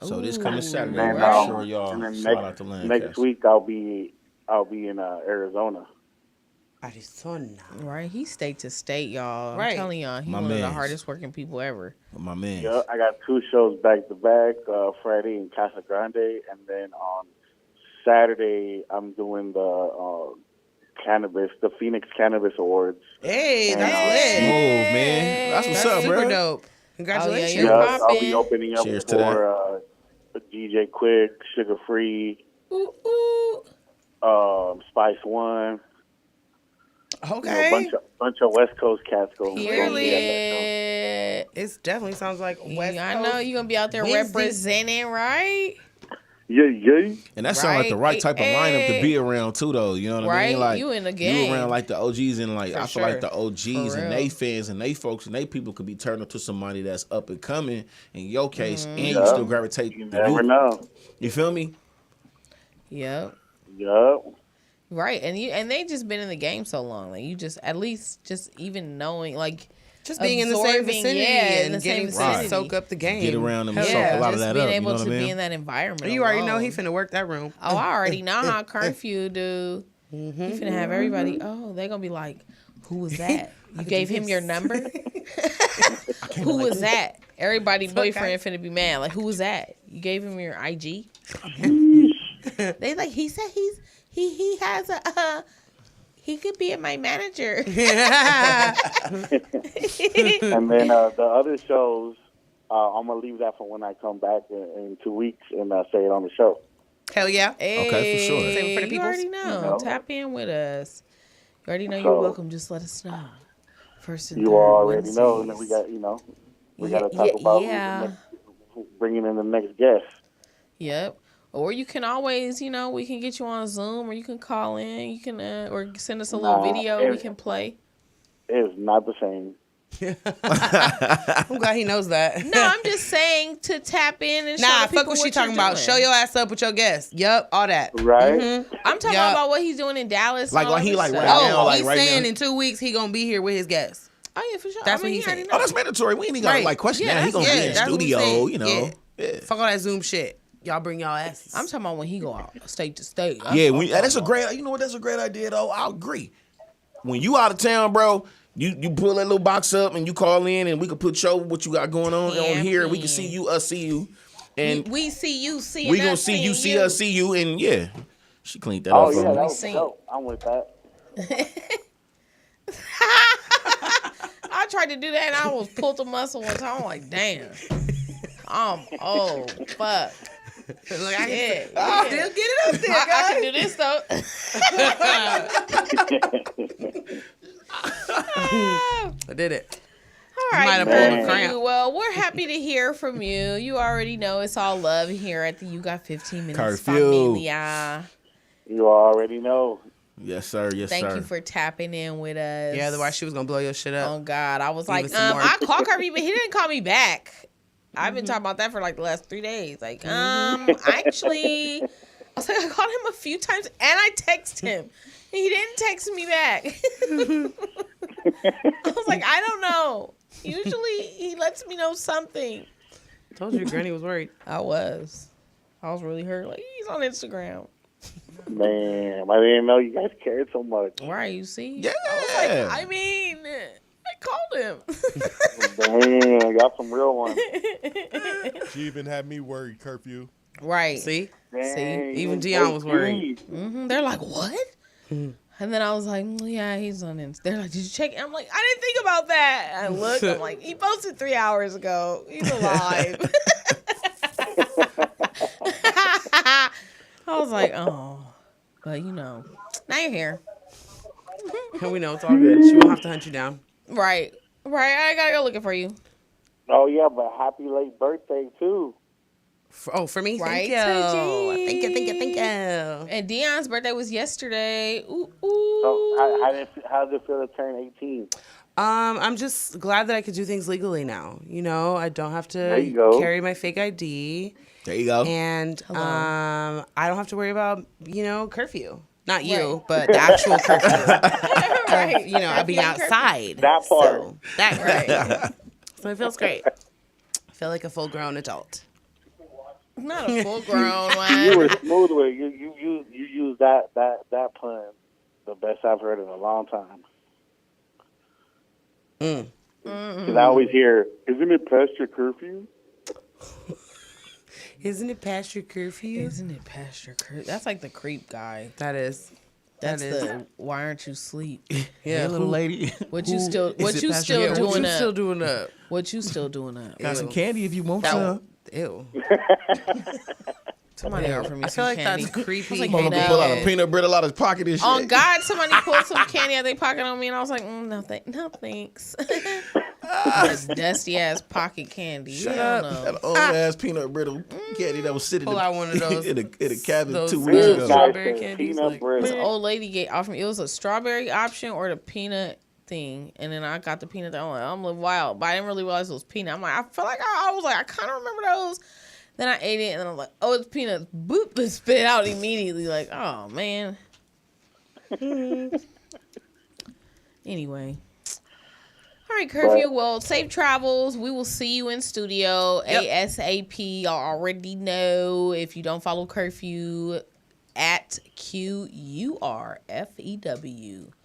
So this coming Saturday, And make then, sure y'all and then shout out to Lancaster. next week I'll be in Arizona. Arizona. Right. He's state to state, y'all. I'm Right. telling y'all, he's My one of the mans. hardest working people ever. My man. Yeah, I got 2 shows back to back. Friday in Casa Grande, and then on Saturday I'm doing the Phoenix Cannabis Awards. Hey, that's Hey. lit. Move, man. That's what's That's up, super bro. dope. Congratulations. You're Yeah, I'll popping. be opening up Cheers to for DJ Quick, Sugar Free, Ooh, ooh. Spice One. Okay. Bunch of West Coast cats going. Period. It definitely sounds like West I know Coast. you're going to be out there Wednesday. representing, right? Yeah. And that sounds like the right type of lineup to be around too, though. You know what I Right? mean? Like You in the game. You around like the OGs and like For I feel like sure. the OGs For and real. they fans and they folks and they people could be turned up to somebody that's up and coming. In your case, Mm-hmm. and you Yeah. still gravitate. You the never youth. know. You feel me? Yep. Yup. Right. And they just been in the game so long. Like you just at least just even knowing like Just being in the same absorbing, vicinity yeah, in the and same getting to vicinity. soak up the game. Get around them Hell and soak yeah. a lot of just that being up. You able know what I to be mean? in that environment. You already know alone. he finna work that room. Oh, I already know how curfew do. Mm-hmm. He finna have everybody. Oh, they gonna be like, "Who was that? You gave him your number? Who was that?" Everybody boyfriend finna be mad. Like, who was that? You gave him your IG? They like. He said he has a. He could be my manager. And then the other shows, I'm gonna leave that for when I come back in 2 weeks and say it on the show. Hell yeah. Okay, for sure. Save it for the You peoples. already know. know. Tap in with us. You already know you're So- welcome. Just let us know. First and You third already know, and then Wednesdays. we got to talk about bringing in the next guest. Yep. Or you can always, we can get you on Zoom, or you can call in. You can, or send us a little Nah, video we can play. It's not the same. I'm glad he knows that. No, I'm just saying to tap in and show Nah, the people fuck what she you're talking about. doing. Show your ass up with your guests. Yup, all that. Right? I'm talking Yup. about what he's doing in Dallas. Like, and all what he that like stuff. right Oh, now, like he's right saying now. in 2 weeks he gonna be here with his guests. Oh yeah, for sure. That's what he he's already saying. know Oh, that's mandatory. We ain't even gotta Right. like question Yeah, that. He gonna that's- be in the that's what we studio, saying. you know. Yeah. Yeah. Fuck all that Zoom shit. Y'all bring y'all asses. I'm talking about when he go out state to state. Yeah, that's a great. You know what? That's a great idea, though. I agree. When you out of town, bro, you pull that little box up and you call in, and we can put what you got going on here. We can see you, us see you, and we see you, see we gonna see you, see us, see you, and yeah, she cleaned that Oh up. yeah, for that me. was seen. dope. I'm with that. I tried to do that and I was pulled the muscle one time. I'm like, damn. Fuck. Like, I Yeah. can still get it up there, I guys. can do this though. I did it. All right, might have pulled a cramp. Curfew. Well, we're happy to hear from you. You already know it's all love here at the You Got 15 Minutes Curfew. Familia. You already know. Yes, sir. Yes, Thank sir. you for tapping in with us. Yeah, otherwise she was gonna blow your shit up. Oh God, I was Give like, us some more. I called Curfew, but he didn't call me back. I've been talking about that for like the last 3 days. Like, actually, I was like, I called him a few times and I texted him. He didn't text me back. I was like, I don't know. Usually he lets me know something. Told you, Granny was worried. I was really hurt. Like, he's on Instagram. Man, I didn't know you guys cared so much. Right, you see? Yeah. I mean, I called him. Damn, I got some real ones. She even had me worried. Curfew. Right. See? Dang, even you Dion was worried. They're like, what? And then I was like, yeah, he's on Insta. They're like, did you check it? I'm like, I didn't think about that. I looked. I'm like, he posted 3 hours ago. He's alive. I was like, oh. But, now you're here. And we know it's all good. She won't have to hunt you down. Right. I gotta go looking for you. Oh, yeah, but happy late birthday, too. For me? Right, Thank you. Sergi. Thank you. And Dion's birthday was yesterday. Ooh. So, how did it feel to turn 18? I'm just glad that I could do things legally now. I don't have There you go. to carry my fake ID. There you go. And Hello. I don't have to worry about, curfew. Not you, Right. but the actual curfew. Right. I'll be outside. That part. So, that curfew. So it feels great. I feel like a full-grown adult. Not a full grown You one. were smooth with it. You used that pun the best I've heard in a long time. Because I always hear, isn't it past your curfew? Isn't it past your curfew? Isn't it past your curfew? That's like the creep guy. That is. That's That is. the why aren't you asleep? Yeah, Hey, little lady. What you still it past your still curfew? doing What you up? still doing up? What you still doing up? Got some candy if you want That some. one. Ew. Somebody offered me I some feel like candy. that's creepy. like, Motherfucker no. pull out a peanut bread out of his pocket and shit. On God, somebody pulled some candy out of their pocket on me, and I was like, no, thanks. That's dusty ass pocket candy. Shut Hell up. no. That old ass peanut brittle candy that was sitting Pull out one of those- in a cabinet those 2 weeks good ago. strawberry Nice, candies, peanut like- bread. This old lady gave offered me. It was a strawberry option or the peanut thing, and then I got the peanut. I'm like, I'm living wild, but I didn't really realize it was peanut. I'm like, I feel like I was like, I kind of remember those. Then I ate it, and then I was like, oh, it's peanuts. Boop, they spit it out immediately. Like, oh man. Anyway. All right, curfew. Well, safe travels. We will see you in studio ASAP. Y'all already know. If you don't follow curfew, at QURFEW.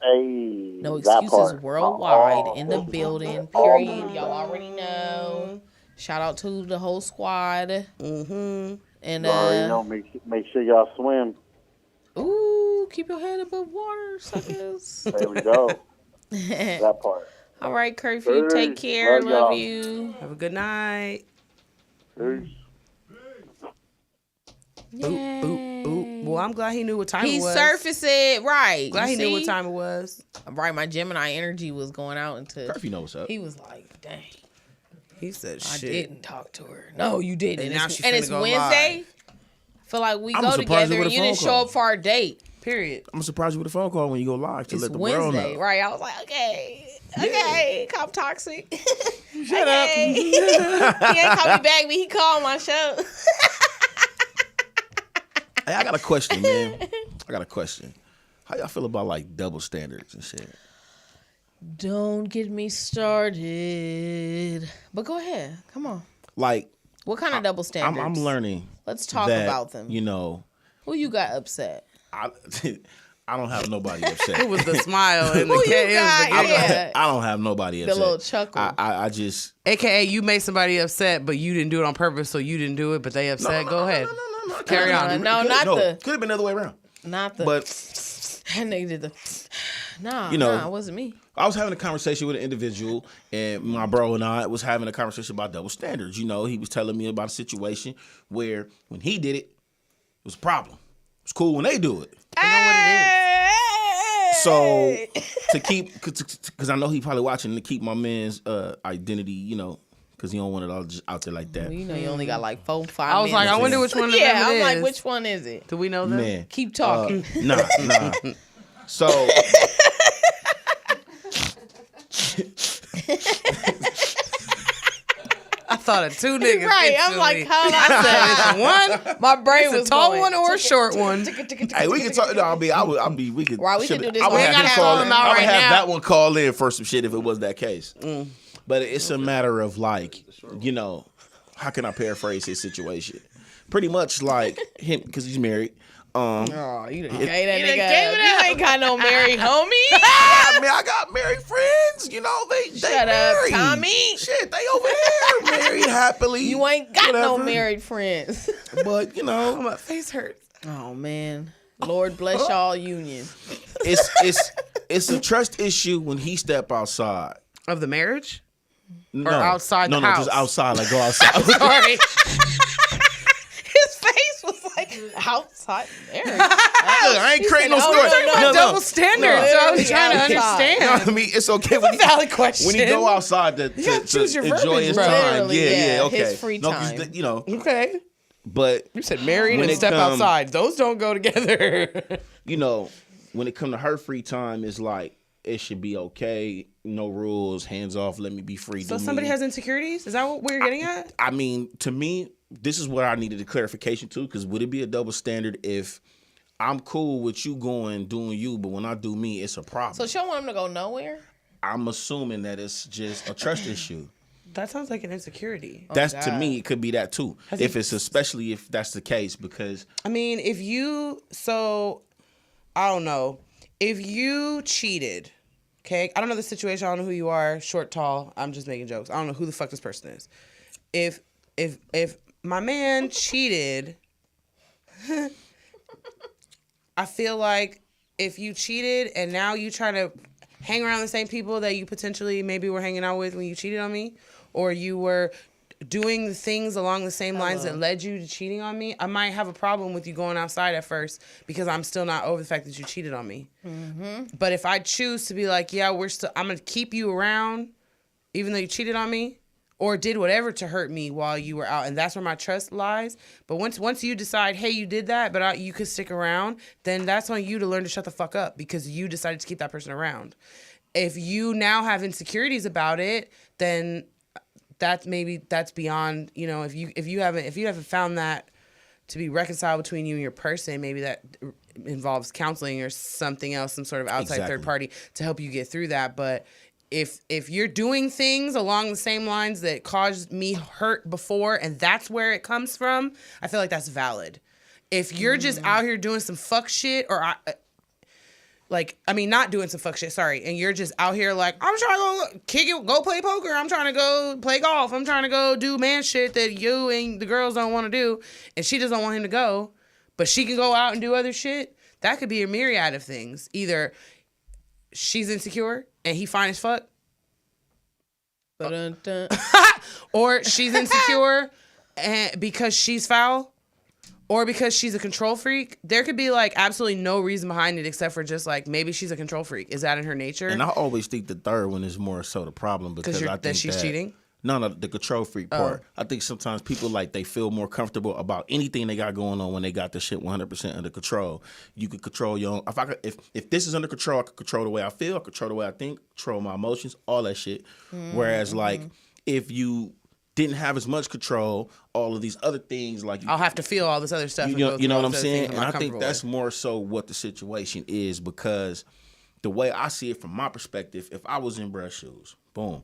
Hey, No that excuses part. worldwide in the building. Period. Y'all already know. Shout out to the whole squad. Mm-hmm. And You already know. Make sure y'all swim. ooh, keep your head above water, suckers. There we go. That part. All right, curfew. Take Peace. care. Love Love y'all. you. Have a good night. Peace. Ooh. Well, I'm glad he knew what time He it was. surfaced it right. Glad You he knew what see? time it was. Right, my Gemini energy was going out into. Curfew know what's up. He was like, "Dang, He said, I "Shit." didn't talk to her." No, you didn't. And And, now it's, she and finna it's go Wednesday. live. I feel like we I'm go surprised together with a and you phone didn't show call. up for our date. Period. I'm surprised you with a phone call when you go live to It's let the world Wednesday, know. right? I was like, okay, cop toxic. Shut up. He ain't call me back, but he called my show. Hey, I got a question, man. I got a question. How y'all feel about like double standards and shit? Don't get me started. But go ahead, come on. Like, What kind of double standards? I'm learning. Let's talk that, about them. You know, Who you got upset? I I don't have nobody upset. It was the smile and Who the you cat. It was got? the Yeah. I don't have nobody The upset. little chuckle. I just AKA, you made somebody upset, but you didn't do it on purpose, so you didn't do it, but they upset. Go ahead. No. Carry on. No, not the- Could have been the other way around. Not the. But And they did the. Nah, You know, it wasn't me. I was having a conversation with an individual, and my bro and I was having a conversation about double standards. You know, he was telling me about a situation where when he did it, it was a problem. It's cool when they do it. I know what it is. So to keep, because I know he probably watching, to keep my man's identity, you know, because he don't want it all just out there like that. Well, you know, you only got like 4, 5 I was like, minutes. I wonder which one of them Yeah, I'm it like, is. which one is it? Do we know them? Man, Keep talking. nah. So. I thought of 2 niggas. Right, I'm like, instantly. hold on. I said, it's one. My brain It's was a tall going. one or a short one. Hey, we can talk. No, we could. Right, we can do this I would one. have We ain't him gotta call call in. him out I would right have now. that one call in for some shit if it was that case. But it's a matter of like, you know, how can I paraphrase his situation? Pretty much like him because he's married. Oh, you done gave that You nigga. done gave it You up. ain't got no married homie. I got married friends. You know, they Shut up, married. Tommy. Shit, they over there married happily. You ain't got no whatever. married friends. But you know, My face hurts. Oh man, Lord bless y'all union. it's a trust issue when he step outside. Of the marriage? No, outside the no, house? just outside. Like go outside. Sorry. His face was like outside marriage. I ain't creating no Oh, story. no, no. Double standards. So I was Literally trying to outside. You know understand. what I mean? It's okay when Valid question. when he go outside to gotta choose your enjoy verbiage, his bro. time. Literally, Yeah, yeah, okay. his free No, 'cause time. you know, Okay. but You said married When and it step come- outside. Those don't go together. you know, when it come to her free time, it's like it should be okay. No rules, hands off. Let me be free. So do somebody me. has insecurities? Is that what we're getting at? I mean, to me, this is what I needed a clarification to. Because would it be a double standard if I'm cool with you doing you, but when I do me, it's a problem? So she don't want him to go nowhere. I'm assuming that it's just a trust issue. That sounds like an insecurity. That's to me, it could be that too. Has If he- it's especially if that's the case, because I mean, I don't know. If you cheated, okay? I don't know the situation. I don't know who you are, short, tall. I'm just making jokes. I don't know who the fuck this person is. If my man cheated, I feel like if you cheated and now you try to hang around the same people that you potentially maybe were hanging out with when you cheated on me, or you were doing the things along the same lines that led you to cheating on me, I might have a problem with you going outside at first because I'm still not over the fact that you cheated on me. Mm-hmm. But if I choose to be like, yeah, I'm gonna keep you around, even though you cheated on me or did whatever to hurt me while you were out, and that's where my trust lies. But once you decide, hey, you did that, but you could stick around, then that's on you to learn to shut the fuck up because you decided to keep that person around. If you now have insecurities about it, then that's beyond, you know, if you haven't found that to be reconciled between you and your person, maybe that involves counseling or something else, some sort of outside Exactly. third party to help you get through that. But if you're doing things along the same lines that caused me hurt before and that's where it comes from, I feel like that's valid. If you're just out here doing some fuck shit not doing some fuck shit, sorry, and you're just out here like, I'm trying to go kick it, go play poker, I'm trying to go play golf, I'm trying to go do man shit that you and the girls don't want to do, and she doesn't want him to go, but she can go out and do other shit, that could be a myriad of things. Either she's insecure and he fine as fuck, Dun-dun-dun. or she's insecure and because she's foul, or because she's a control freak. There could be like absolutely no reason behind it except for just like maybe she's a control freak. Is that in her nature? and I always think the third one is more so the problem because I think that she's cheating? No, the control freak part. I think sometimes people like they feel more comfortable about anything they got going on when they got the shit 100% under control. You could control your own. If this is under control, I could control the way I feel, I control the way I think, control my emotions, all that shit. Whereas like if you didn't have as much control, all of these other things like I'll have to feel all this other stuff. you know what I'm saying? saying? And I think that's more so what the situation is because the way I see it from my perspective, if I was in Brett's shoes, boom,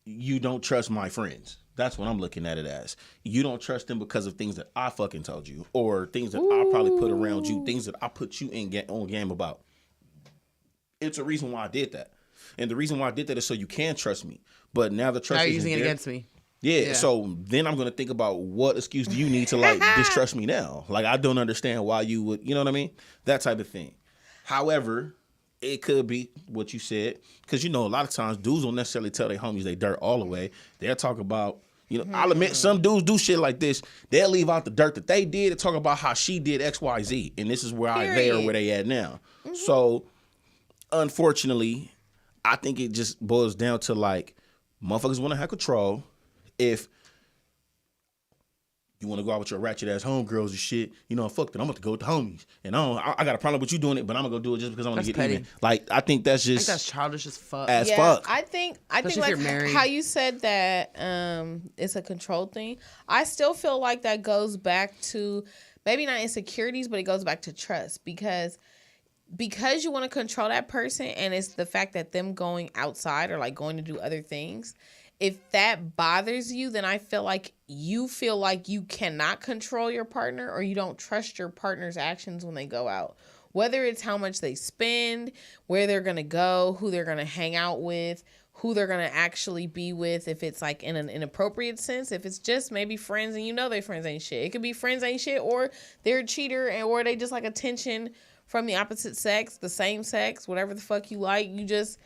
you don't trust my friends. That's what I'm looking at it as. You don't trust them because of things that I fucking told you or things that I probably put around you, things that I put you on game about. It's a reason why I did that. And the reason why I did that is so you can trust me. But now the trust now you're isn't using it there. against me. Yeah, so then I'm gonna think about what excuse do you need to like distrust me now? Like I don't understand why you would, you know what I mean? That type of thing. However, it could be what you said, because a lot of times dudes don't necessarily tell their homies they dirt all the way. They'll talk about, I'll admit some dudes do shit like this. They'll leave out the dirt that they did and talk about how she did X, Y, Z, and this is where they are where they at now. So, unfortunately, I think it just boils down to like motherfuckers want to have control. If you want to go out with your ratchet ass homegirls and shit, fuck that. I'm about to go with the homies, and I got a problem with you doing it, but I'm gonna go do it just because I want to get petty. even. Like I think that's I think just that's childish as fuck. fuck. I think Especially if you're married. how you said that it's a control thing. I still feel like that goes back to maybe not insecurities, but it goes back to trust because you want to control that person, and it's the fact that them going outside or like going to do other things. If that bothers you, then I feel like you cannot control your partner, or you don't trust your partner's actions when they go out. Whether it's how much they spend, where they're going to go, who they're going to hang out with, who they're going to actually be with, if it's like in an inappropriate sense, if it's just maybe friends and their friends ain't shit. It could be friends ain't shit, or they're a cheater, or they just like attention from the opposite sex, the same sex, whatever the fuck you like. You just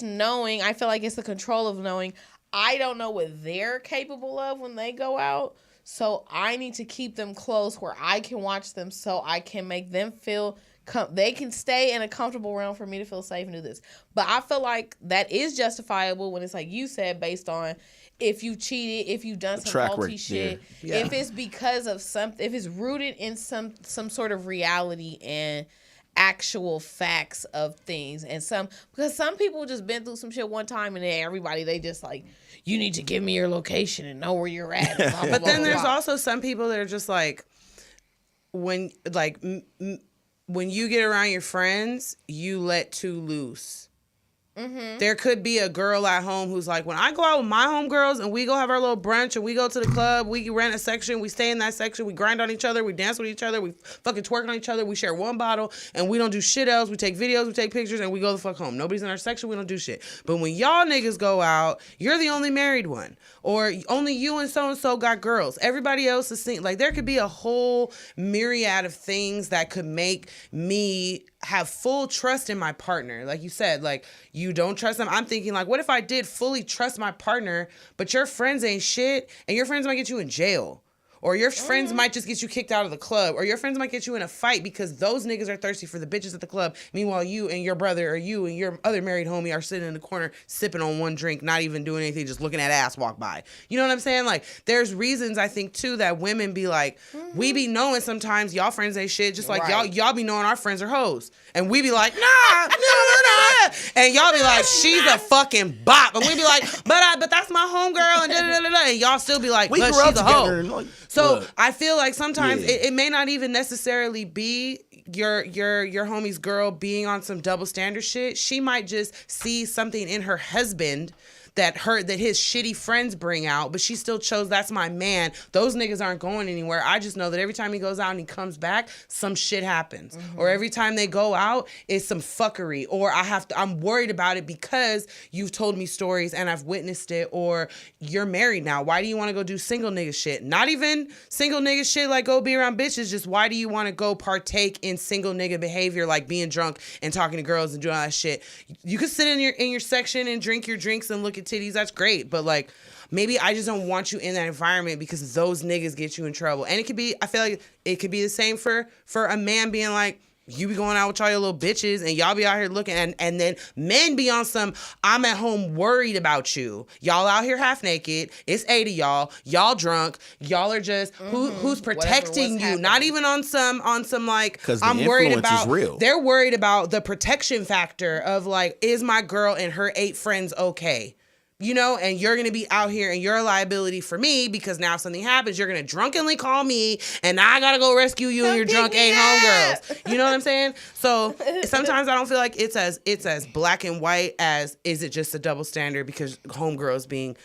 knowing, I feel like it's the control of knowing I don't know what they're capable of when they go out, so I need to keep them close where I can watch them so I can make them feel they can stay in a comfortable realm for me to feel safe and do this. But I feel like that is justifiable when it's like you said, based on if you cheated, if you've done some faulty shit, if it's because of something, if it's rooted in some sort of reality and actual facts of things, and because some people just been through some shit one time and then everybody, they just like, you need to give me your location and know where you're at. Blah, blah, But then blah, there's blah. also some people that are just like, when you get around your friends, you let too loose. There could be a girl at home who's like, when I go out with my homegirls and we go have our little brunch and we go to the club, we rent a section, we stay in that section, we grind on each other, we dance with each other, we fucking twerk on each other, we share one bottle, and we don't do shit else. We take videos, we take pictures, and we go the fuck home. Nobody's in our section, we don't do shit. But when y'all niggas go out, you're the only married one. Or only you and so-and-so got girls. Everybody else is single. Like, there could be a whole myriad of things that could make me have full trust in my partner. Like you said, like, you don't trust them. I'm thinking, like, what if I did fully trust my partner, but your friends ain't shit, and your friends might get you in jail? Or your friends might just get you kicked out of the club. Or your friends might get you in a fight because those niggas are thirsty for the bitches at the club. Meanwhile, you and your brother or you and your other married homie are sitting in the corner sipping on one drink, not even doing anything, just looking at ass walk by. You know what I'm saying? Like, there's reasons, I think, too, that women be like, we be knowing sometimes y'all friends ain't shit, just like y'all be knowing our friends are hoes. And we be like, nah, no, they're not. And y'all be like, she's a fucking bop. And we be like, but that's my homegirl, and da-da-da-da-da. And y'all still be like, we but grew up she's a hoe. together. And like, So what? I feel like sometimes Yeah. it may not even necessarily be your homie's girl being on some double standard shit. She might just see something in her husband that his shitty friends bring out, but she still chose, that's my man. Those niggas aren't going anywhere. I just know that every time he goes out and he comes back, some shit happens. Or every time they go out, it's some fuckery. Or I'm worried about it because you've told me stories and I've witnessed it. Or you're married now. Why do you want to go do single nigga shit? Not even single nigga shit like go be around bitches. Just why do you want to go partake in single nigga behavior, like being drunk and talking to girls and doing all that shit? You could sit in your section and drink your drinks and look at titties, that's great, but like, maybe I just don't want you in that environment because those niggas get you in trouble. And I feel like it could be the same for a man being like, you be going out with y'all your little bitches and y'all be out here looking, and then men be on some, I'm at home worried about you. Y'all out here half naked. It's 8 of y'all drunk. Y'all are just, who's protecting you? happening. Not even on some like, 'Cause the I'm worried influence is about, real. they're worried about the protection factor of like, is my girl and her 8 friends okay? You know, and you're going to be out here and you're a liability for me because now if something happens, you're going to drunkenly call me and I got to go rescue you and your drunk 8 homegirls. You know what I'm saying? So sometimes I don't feel like it's as black and white as, is it just a double standard because homegirls being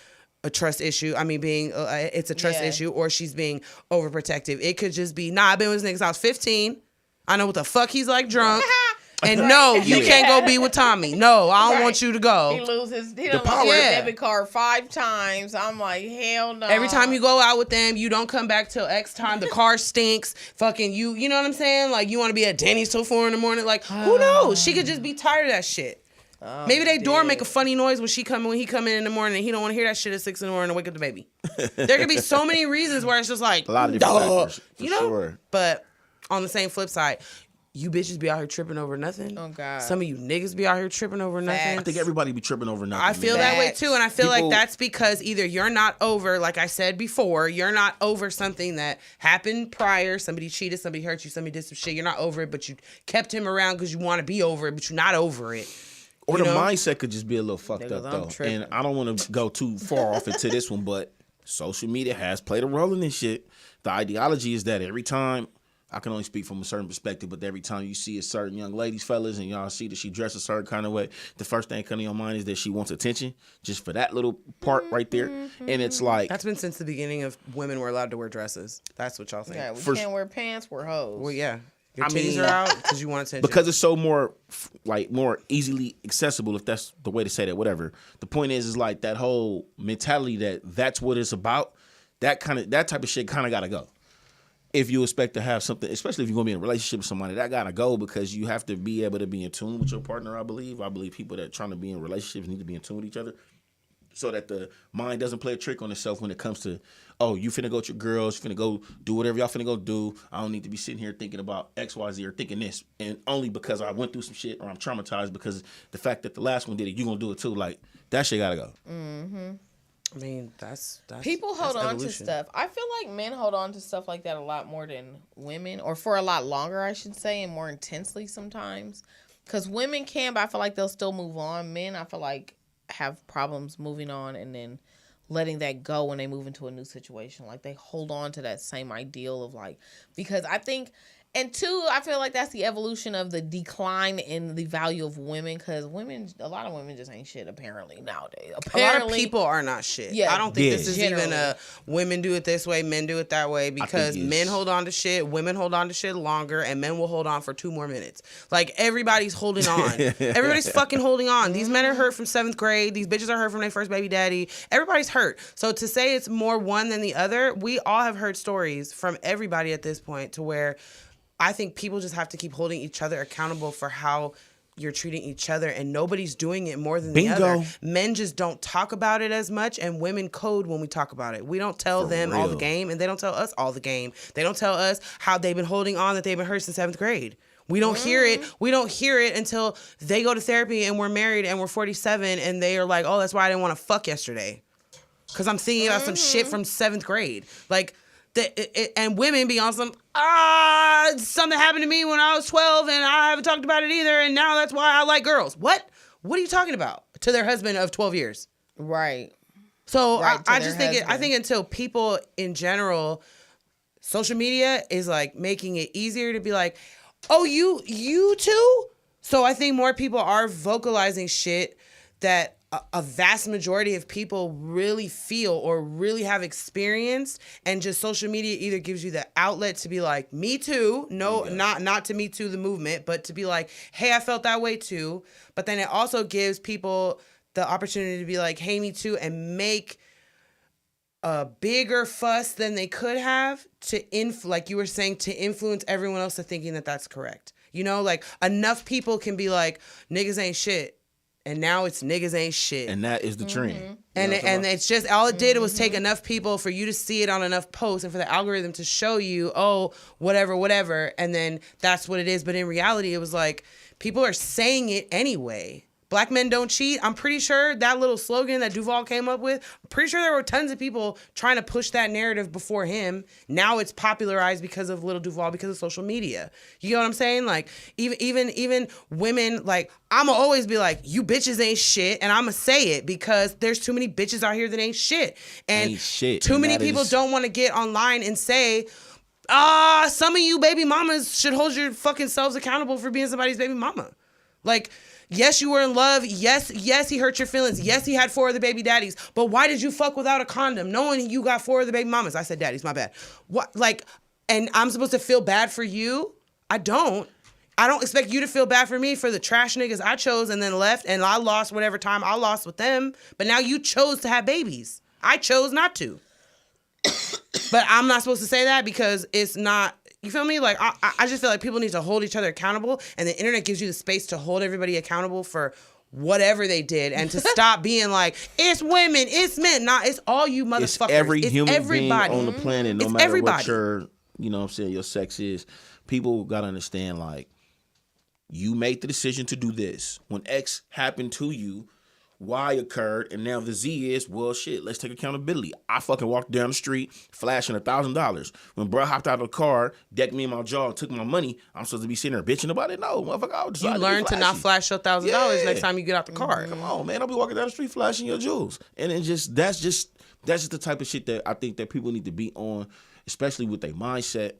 a trust issue. I mean, it's a trust issue, or she's being overprotective. It could just be, I've been with this nigga since I was 15. I know what the fuck he's like drunk. And no, you can't go be with Tommy. No, I don't Right. want you to He go. loses. He done power- lost his Yeah. debit card 5 times. I'm like, hell no. Every time you go out with them, you don't come back till X time. The car stinks. Fucking you know what I'm saying? Like, you want to be at Denny's till 4 a.m. Like, who knows? She could just be tired of that shit. Maybe they door make a funny noise when he come in the morning and he don't want to hear that shit at 6 a.m. to wake up the baby. There could be so many reasons where it's just like, A lot of different duh, factors, for you know? sure. But on the same flip side, you bitches be out here tripping over nothing. Oh, God. Some of you niggas be out here tripping over nothing. I think everybody be tripping over nothing. I feel man. that way Facts. too, and I feel People- like that's because either you're not over, like I said before, you're not over something that happened prior. Somebody cheated, somebody hurt you, somebody did some shit. You're not over it, but you kept him around because you want to be over it, but you're not over it. Or You the know? mindset could just be a little fucked Niggas, up I'm though. tripping. And I don't want to go too far off into this one, but social media has played a role in this shit. The ideology is that every time, I can only speak from a certain perspective, but every time you see a certain young ladies, fellas, and y'all see that she dressed a certain kind of way, the first thing coming to your mind is that she wants attention, just for that little part right there. And it's like, That's been since the beginning of women were allowed to wear dresses. That's what y'all think. Yeah, we For- can't wear pants. We're hoes. Well, yeah. Your I titties mean- are out because you want attention. because it's so more more easily accessible, if that's the way to say that, whatever. The point is like that whole mentality that's what it's about. That type of shit kind of gotta go. If you expect to have something, especially if you're gonna be in a relationship with somebody, that gotta go, because you have to be able to be in tune with your partner. I believe people that trying to be in relationships need to be in tune with each other, so that the mind doesn't play a trick on itself when it comes to, oh, you finna go with your girls, you finna go do whatever y'all finna go do. I don't need to be sitting here thinking about X, Y, Z, or thinking this, and only because I went through some shit or I'm traumatized because the fact that the last one did it, you gonna do it too. Like, that shit gotta go. I mean, that's People hold that's on evolution. to stuff. I feel like men hold on to stuff like that a lot more than women, or for a lot longer, I should say, and more intensely sometimes. Because women can, but I feel like they'll still move on. Men, I feel like, have problems moving on and then letting that go when they move into a new situation. Like, they hold on to that same ideal of like, because I think, and two, I feel like that's the evolution of the decline in the value of women, because a lot of women just ain't shit apparently nowadays. A lot of people are not shit. Yeah, I don't think Yeah. this is even generally. a women do it this way, men do it that way, because it's- men hold on to shit, women hold on to shit longer, and men will hold on for 2 more minutes. Like, everybody's holding on. Everybody's fucking holding on. These men are hurt from 7th grade. These bitches are hurt from their first baby daddy. Everybody's hurt. So to say it's more one than the other, we all have heard stories from everybody at this point to where I think people just have to keep holding each other accountable for how you're treating each other, and nobody's doing it more than the Bingo. other. Men just don't talk about it as much, and women code when we talk about it. We don't tell For them all the real. game, and they don't tell us all the game. They don't tell us how they've been holding on, that they've been hurt since 7th grade. We don't hear it. We don't hear it until they go to therapy and we're married and we're 47 and they are like, oh, that's why I didn't want to fuck yesterday. Because I'm thinking about some shit from 7th grade. Like, and women be on some, something happened to me when I was 12 and I haven't talked about it either, and now that's why I like girls. What? What are you talking about? To their husband of 12 years. Right. So Right, to I their just think I husband. think until people in general, social media is like making it easier to be like, oh, you too? So I think more people are vocalizing shit that a vast majority of people really feel or really have experienced, and just social media either gives you the outlet to be like, me too. No, not to me too the movement, but to be like, hey, I felt that way too. But then it also gives people the opportunity to be like, hey, me too, and make a bigger fuss than they could have to like you were saying, to influence everyone else to thinking that that's correct. You know, like, enough people can be like, niggas ain't shit. And now it's niggas ain't shit. And that is the trend. You know And what I'm talking about? it's just, all it did was take enough people for you to see it on enough posts and for the algorithm to show you, oh, whatever. And then that's what it is. But in reality, it was like, people are saying it anyway. Black men don't cheat. I'm pretty sure that little slogan that Duval came up with, I'm pretty sure there were tons of people trying to push that narrative before him. Now it's popularized because of Little Duval, because of social media. You know what I'm saying? Like, even women, like, I'ma always be like, you bitches ain't shit, and I'ma say it because there's too many bitches out here that ain't shit. And Ain't shit, too and many that people is- don't want to get online and say, some of you baby mamas should hold your fucking selves accountable for being somebody's baby mama. Like, yes, you were in love. Yes, he hurt your feelings. Yes, he had 4 other baby daddies. But why did you fuck without a condom, knowing you got 4 other baby mamas? I said daddies, my bad. What, like, and I'm supposed to feel bad for you? I don't. I don't expect you to feel bad for me for the trash niggas I chose and then left, and I lost whatever time I lost with them. But now you chose to have babies. I chose not to. But I'm not supposed to say that because it's not, you feel me? Like, I just feel like people need to hold each other accountable, and the internet gives you the space to hold everybody accountable for whatever they did, and to stop being like, it's women, it's men. Nah, it's all you motherfuckers. It's every human everybody. being on the planet, no It's matter everybody. what your, you know what I'm saying, your sex is. People got to understand, like, you made the decision to do this. When X happened to you, Y occurred, and now the Z is, well, shit, let's take accountability. I fucking walked down the street flashing $1,000. When bro hopped out of the car, decked me in my jaw, and took my money, I'm supposed to be sitting there bitching about it? No, motherfucker, I would You learn to not flash your $1,000 next time you get out the car. Come on, man. I'll be walking down the street flashing your jewels. And then that's just the type of shit that I think that people need to be on, especially with their mindset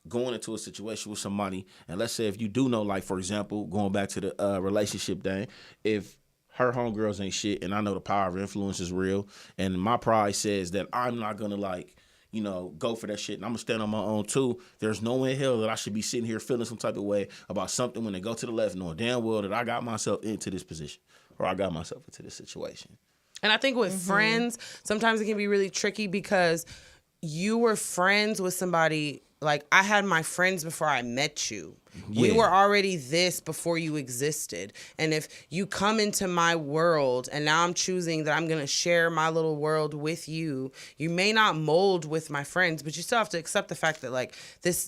going into a situation with somebody. And let's say if you do know, like, for example, going back to the relationship thing, if her homegirls ain't shit and I know the power of influence is real, and my pride says that I'm not gonna, like, you know, go for that shit, and I'm gonna stand on my own too. There's no way in hell that I should be sitting here feeling some type of way about something when they go to the left, knowing damn well that I got myself into this position or I got myself into this situation. And I think with friends, sometimes it can be really tricky because you were friends with somebody. Like, I had my friends before I met you. We Yeah. were already this before you existed. And if you come into my world and now I'm choosing that I'm going to share my little world with you, you may not mold with my friends, but you still have to accept the fact that, like,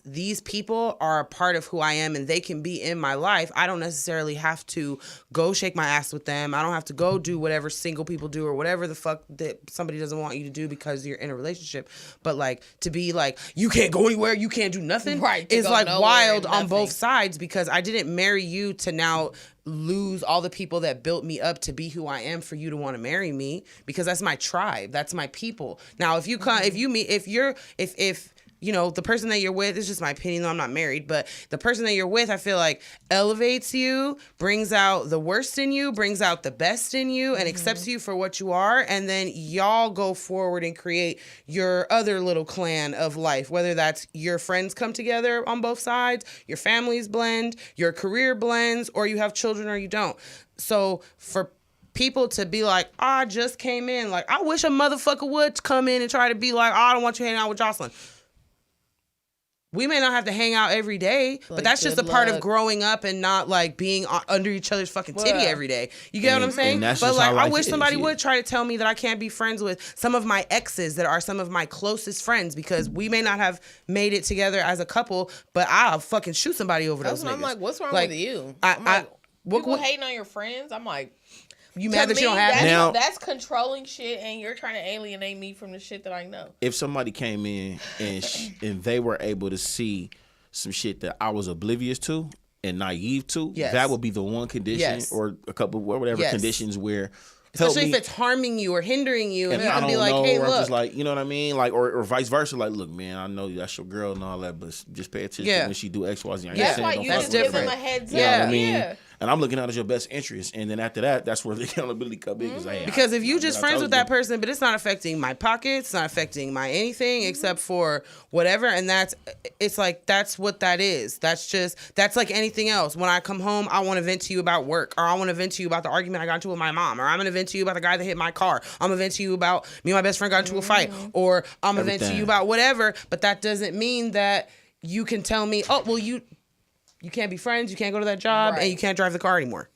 these people are a part of who I am and they can be in my life. I don't necessarily have to go shake my ass with them. I don't have to go do whatever single people do or whatever the fuck that somebody doesn't want you to do because you're in a relationship. But, like, to be like, you can't go anywhere, you can't do nothing, Right, to is go like nowhere wild and on nothing. both sides, because I didn't marry you to now lose all the people that built me up to be who I am for you to want to marry me, because that's my tribe, that's my people. Now if you come, if you meet, if you know, the person that you're with, it's just my opinion though, I'm not married, but the person that you're with, I feel like elevates you, brings out the worst in you, brings out the best in you, and accepts you for what you are, and then y'all go forward and create your other little clan of life, whether that's your friends come together on both sides, your families blend, your career blends, or you have children or you don't. So for people to be like, oh, I just came in, like, I wish a motherfucker would come in and try to be like, oh, I don't want you hanging out with Jocelyn. We may not have to hang out every day, but Like, that's just a good part of luck. growing up and not, like, being under each other's fucking titty Well, every day. You get what I'm and saying? that's But, just like, how I life wish is, somebody yeah. would try to tell me that I can't be friends with some of my exes that are some of my closest friends, because we may not have made it together as a couple, but I'll fucking shoot somebody over That's those what niggas. I'm like, what's wrong Like, with you? I- I'm like, what- people what- hating on your friends. I'm like, You to mad that me, you don't have that's, me? Now- that's controlling shit, and you're trying to alienate me from the shit that I know. If somebody came in and they were able to see some shit that I was oblivious to and naive to, Yes. that would be the one condition, Yes. or a couple, whatever Yes. conditions where help Especially me, if it's harming you or hindering you, and and you I can don't be like, know, hey, or I'm look. just like, you know what I mean, like, or vice versa. Like, look, man, I know that's your girl and all that, but just pay attention Yeah. when she do X, Y, Z. I ain't Yeah. That's saying why don't you fuck just with give her. them a different. heads You know up. what I mean? Yeah. And I'm looking out as your best interest, and then after that, that's where the accountability come in. Because if you just friends with that person. person, but it's not affecting my pockets, it's not affecting my anything except for whatever, and it's like, that's what that is. That's like anything else. When I come home, I want to vent to you about work, or I want to vent to you about the argument I got into with my mom, or I'm going to vent to you about the guy that hit my car. I'm going to vent to you about me and my best friend got into a fight, or I'm going to vent to you Everything. about whatever, but that doesn't mean that you can tell me, oh, well, you can't be friends, you can't go to that job, Right. and you can't drive the car anymore.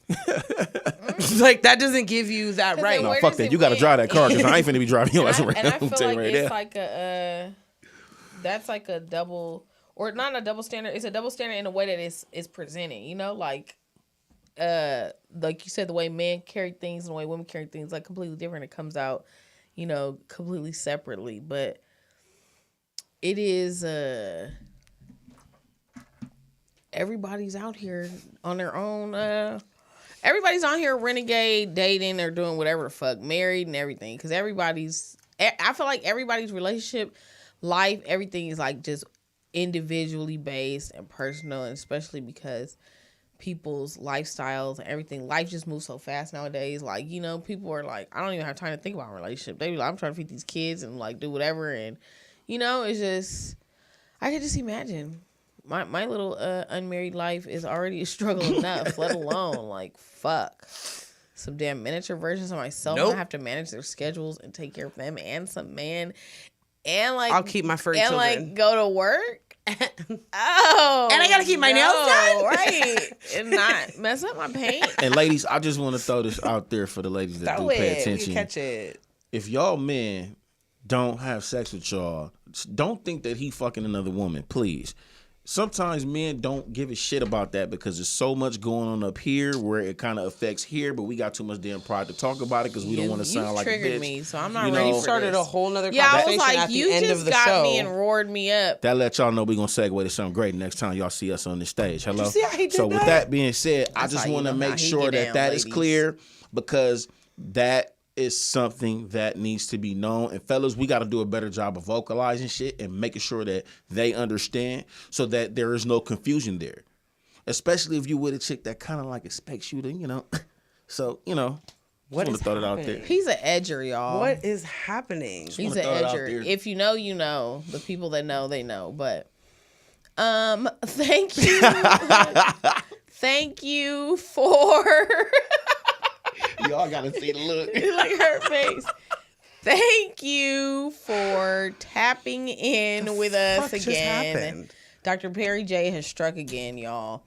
Like, that doesn't give you that 'Cause right. then No, where fuck does that. it You got to win? drive that car, because I ain't finna be driving your ass around. And I I'm feel telling like you right it's there. like that's like a double, or not a double standard. It's a double standard in a way that is presented. You know, like you said, the way men carry things and the way women carry things, like, completely different. It comes out, you know, completely separately. But it is everybody's out here on their own. Everybody's on here renegade, dating, or doing whatever the fuck, married and everything. Because I feel like everybody's relationship, life, everything is like just individually based and personal, and especially because people's lifestyles and everything, life just moves so fast nowadays. Like, you know, people are like, I don't even have time to think about a relationship. They be like, I'm trying to feed these kids and, like, do whatever. And, you know, it's just, I could just imagine my little unmarried life is already a struggle enough, let alone like fuck. Some damn miniature versions of myself. Nope. I have to manage their schedules and take care of them and some man. And like I'll keep my furry and children. like go to work. Oh, And I gotta keep my nails done. right? And not mess up my paint. And ladies, I just want to throw this out there for the ladies that Throw do pay it. You attention. catch it. If y'all men don't have sex with y'all, don't think that he fucking another woman, please. Sometimes men don't give a shit about that because there's so much going on up here where it kind of affects here, but we got too much damn pride to talk about it because we don't want to sound like a triggered bitch. me, so I'm not You ready know, for Started this. a whole nother Yeah, I was conversation like, at the you end just of the got show. me and roared me up. That let y'all know we're going to segue to something great next time y'all see us on this stage. Hello? you see how he did So with that? that being said, I That's just how you want to know make how he sure get that down, is ladies. clear because that is something that needs to be known. And fellas, we got to do a better job of vocalizing shit and making sure that they understand so that there is no confusion there. Especially if you with a chick that kind of like expects you to, you know. So, you know, What just is want to throw it out there. happening? He's an edger, y'all. What is happening? He's wanna an throw it out edger. there. If you know, you know. The people that know, they know. But thank you. Thank you for Y'all got to see the look. like her face. Thank you for tapping in with us Fuck just again. happened? Dr. Perry J has struck again, y'all.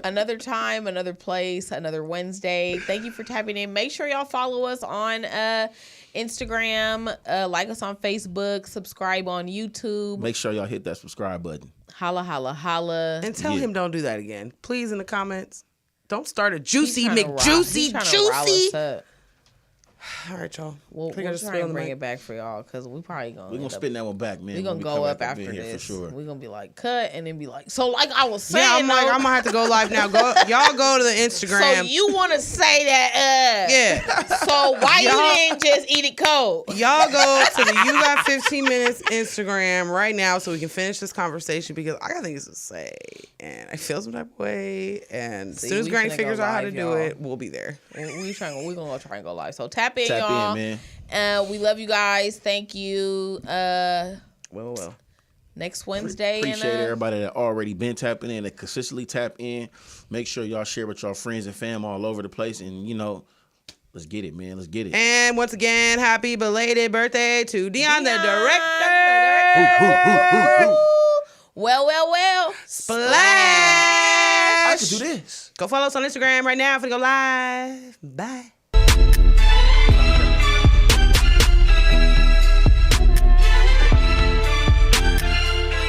Another time, another place, another Wednesday. Thank you for tapping in. Make sure y'all follow us on Instagram, like us on Facebook, subscribe on YouTube. Make sure y'all hit that subscribe button. Holla, holla, holla. And tell Yeah. him don't do that again. Please, in the comments. Don't start a He's juicy tryna McJuicy rile- he's tryna rile juicy. us up. All right, y'all. We'll I think I just try spilled and the bring mic. it back for y'all because we probably gonna. We're going end to up- spin that one back, man. We when gonna we go come up back in after here this. For sure. We're gonna be like cut and then be like, so like I was saying. Yeah, I'm like, though, I'm gonna have to go live now. Y'all go to the Instagram. so you want to say that? Yeah. So why Y'all- you didn't just eat it cold? Y'all go to the You Got 15 Minutes Instagram right now so we can finish this conversation because I got things to say and I feel some type of way. And as See, soon as we Granny finna go figures out how to live, do y'all. it, we'll be there. We're gonna try and go live. So tap in, Tap y'all. in, man. We love you guys. Thank you. Well. Next Wednesday. Appreciate and, everybody that already been tapping in, that consistently tap in. Make sure y'all share with y'all friends and fam all over the place. And, you know, let's get it, man. Let's get it. And once again, happy belated birthday to Dion, the Dion, director. Well. Splash. I could do this. Go follow us on Instagram right now if we go live. Bye.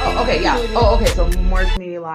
Oh, okay, yeah. Oh, okay. So March Media Live.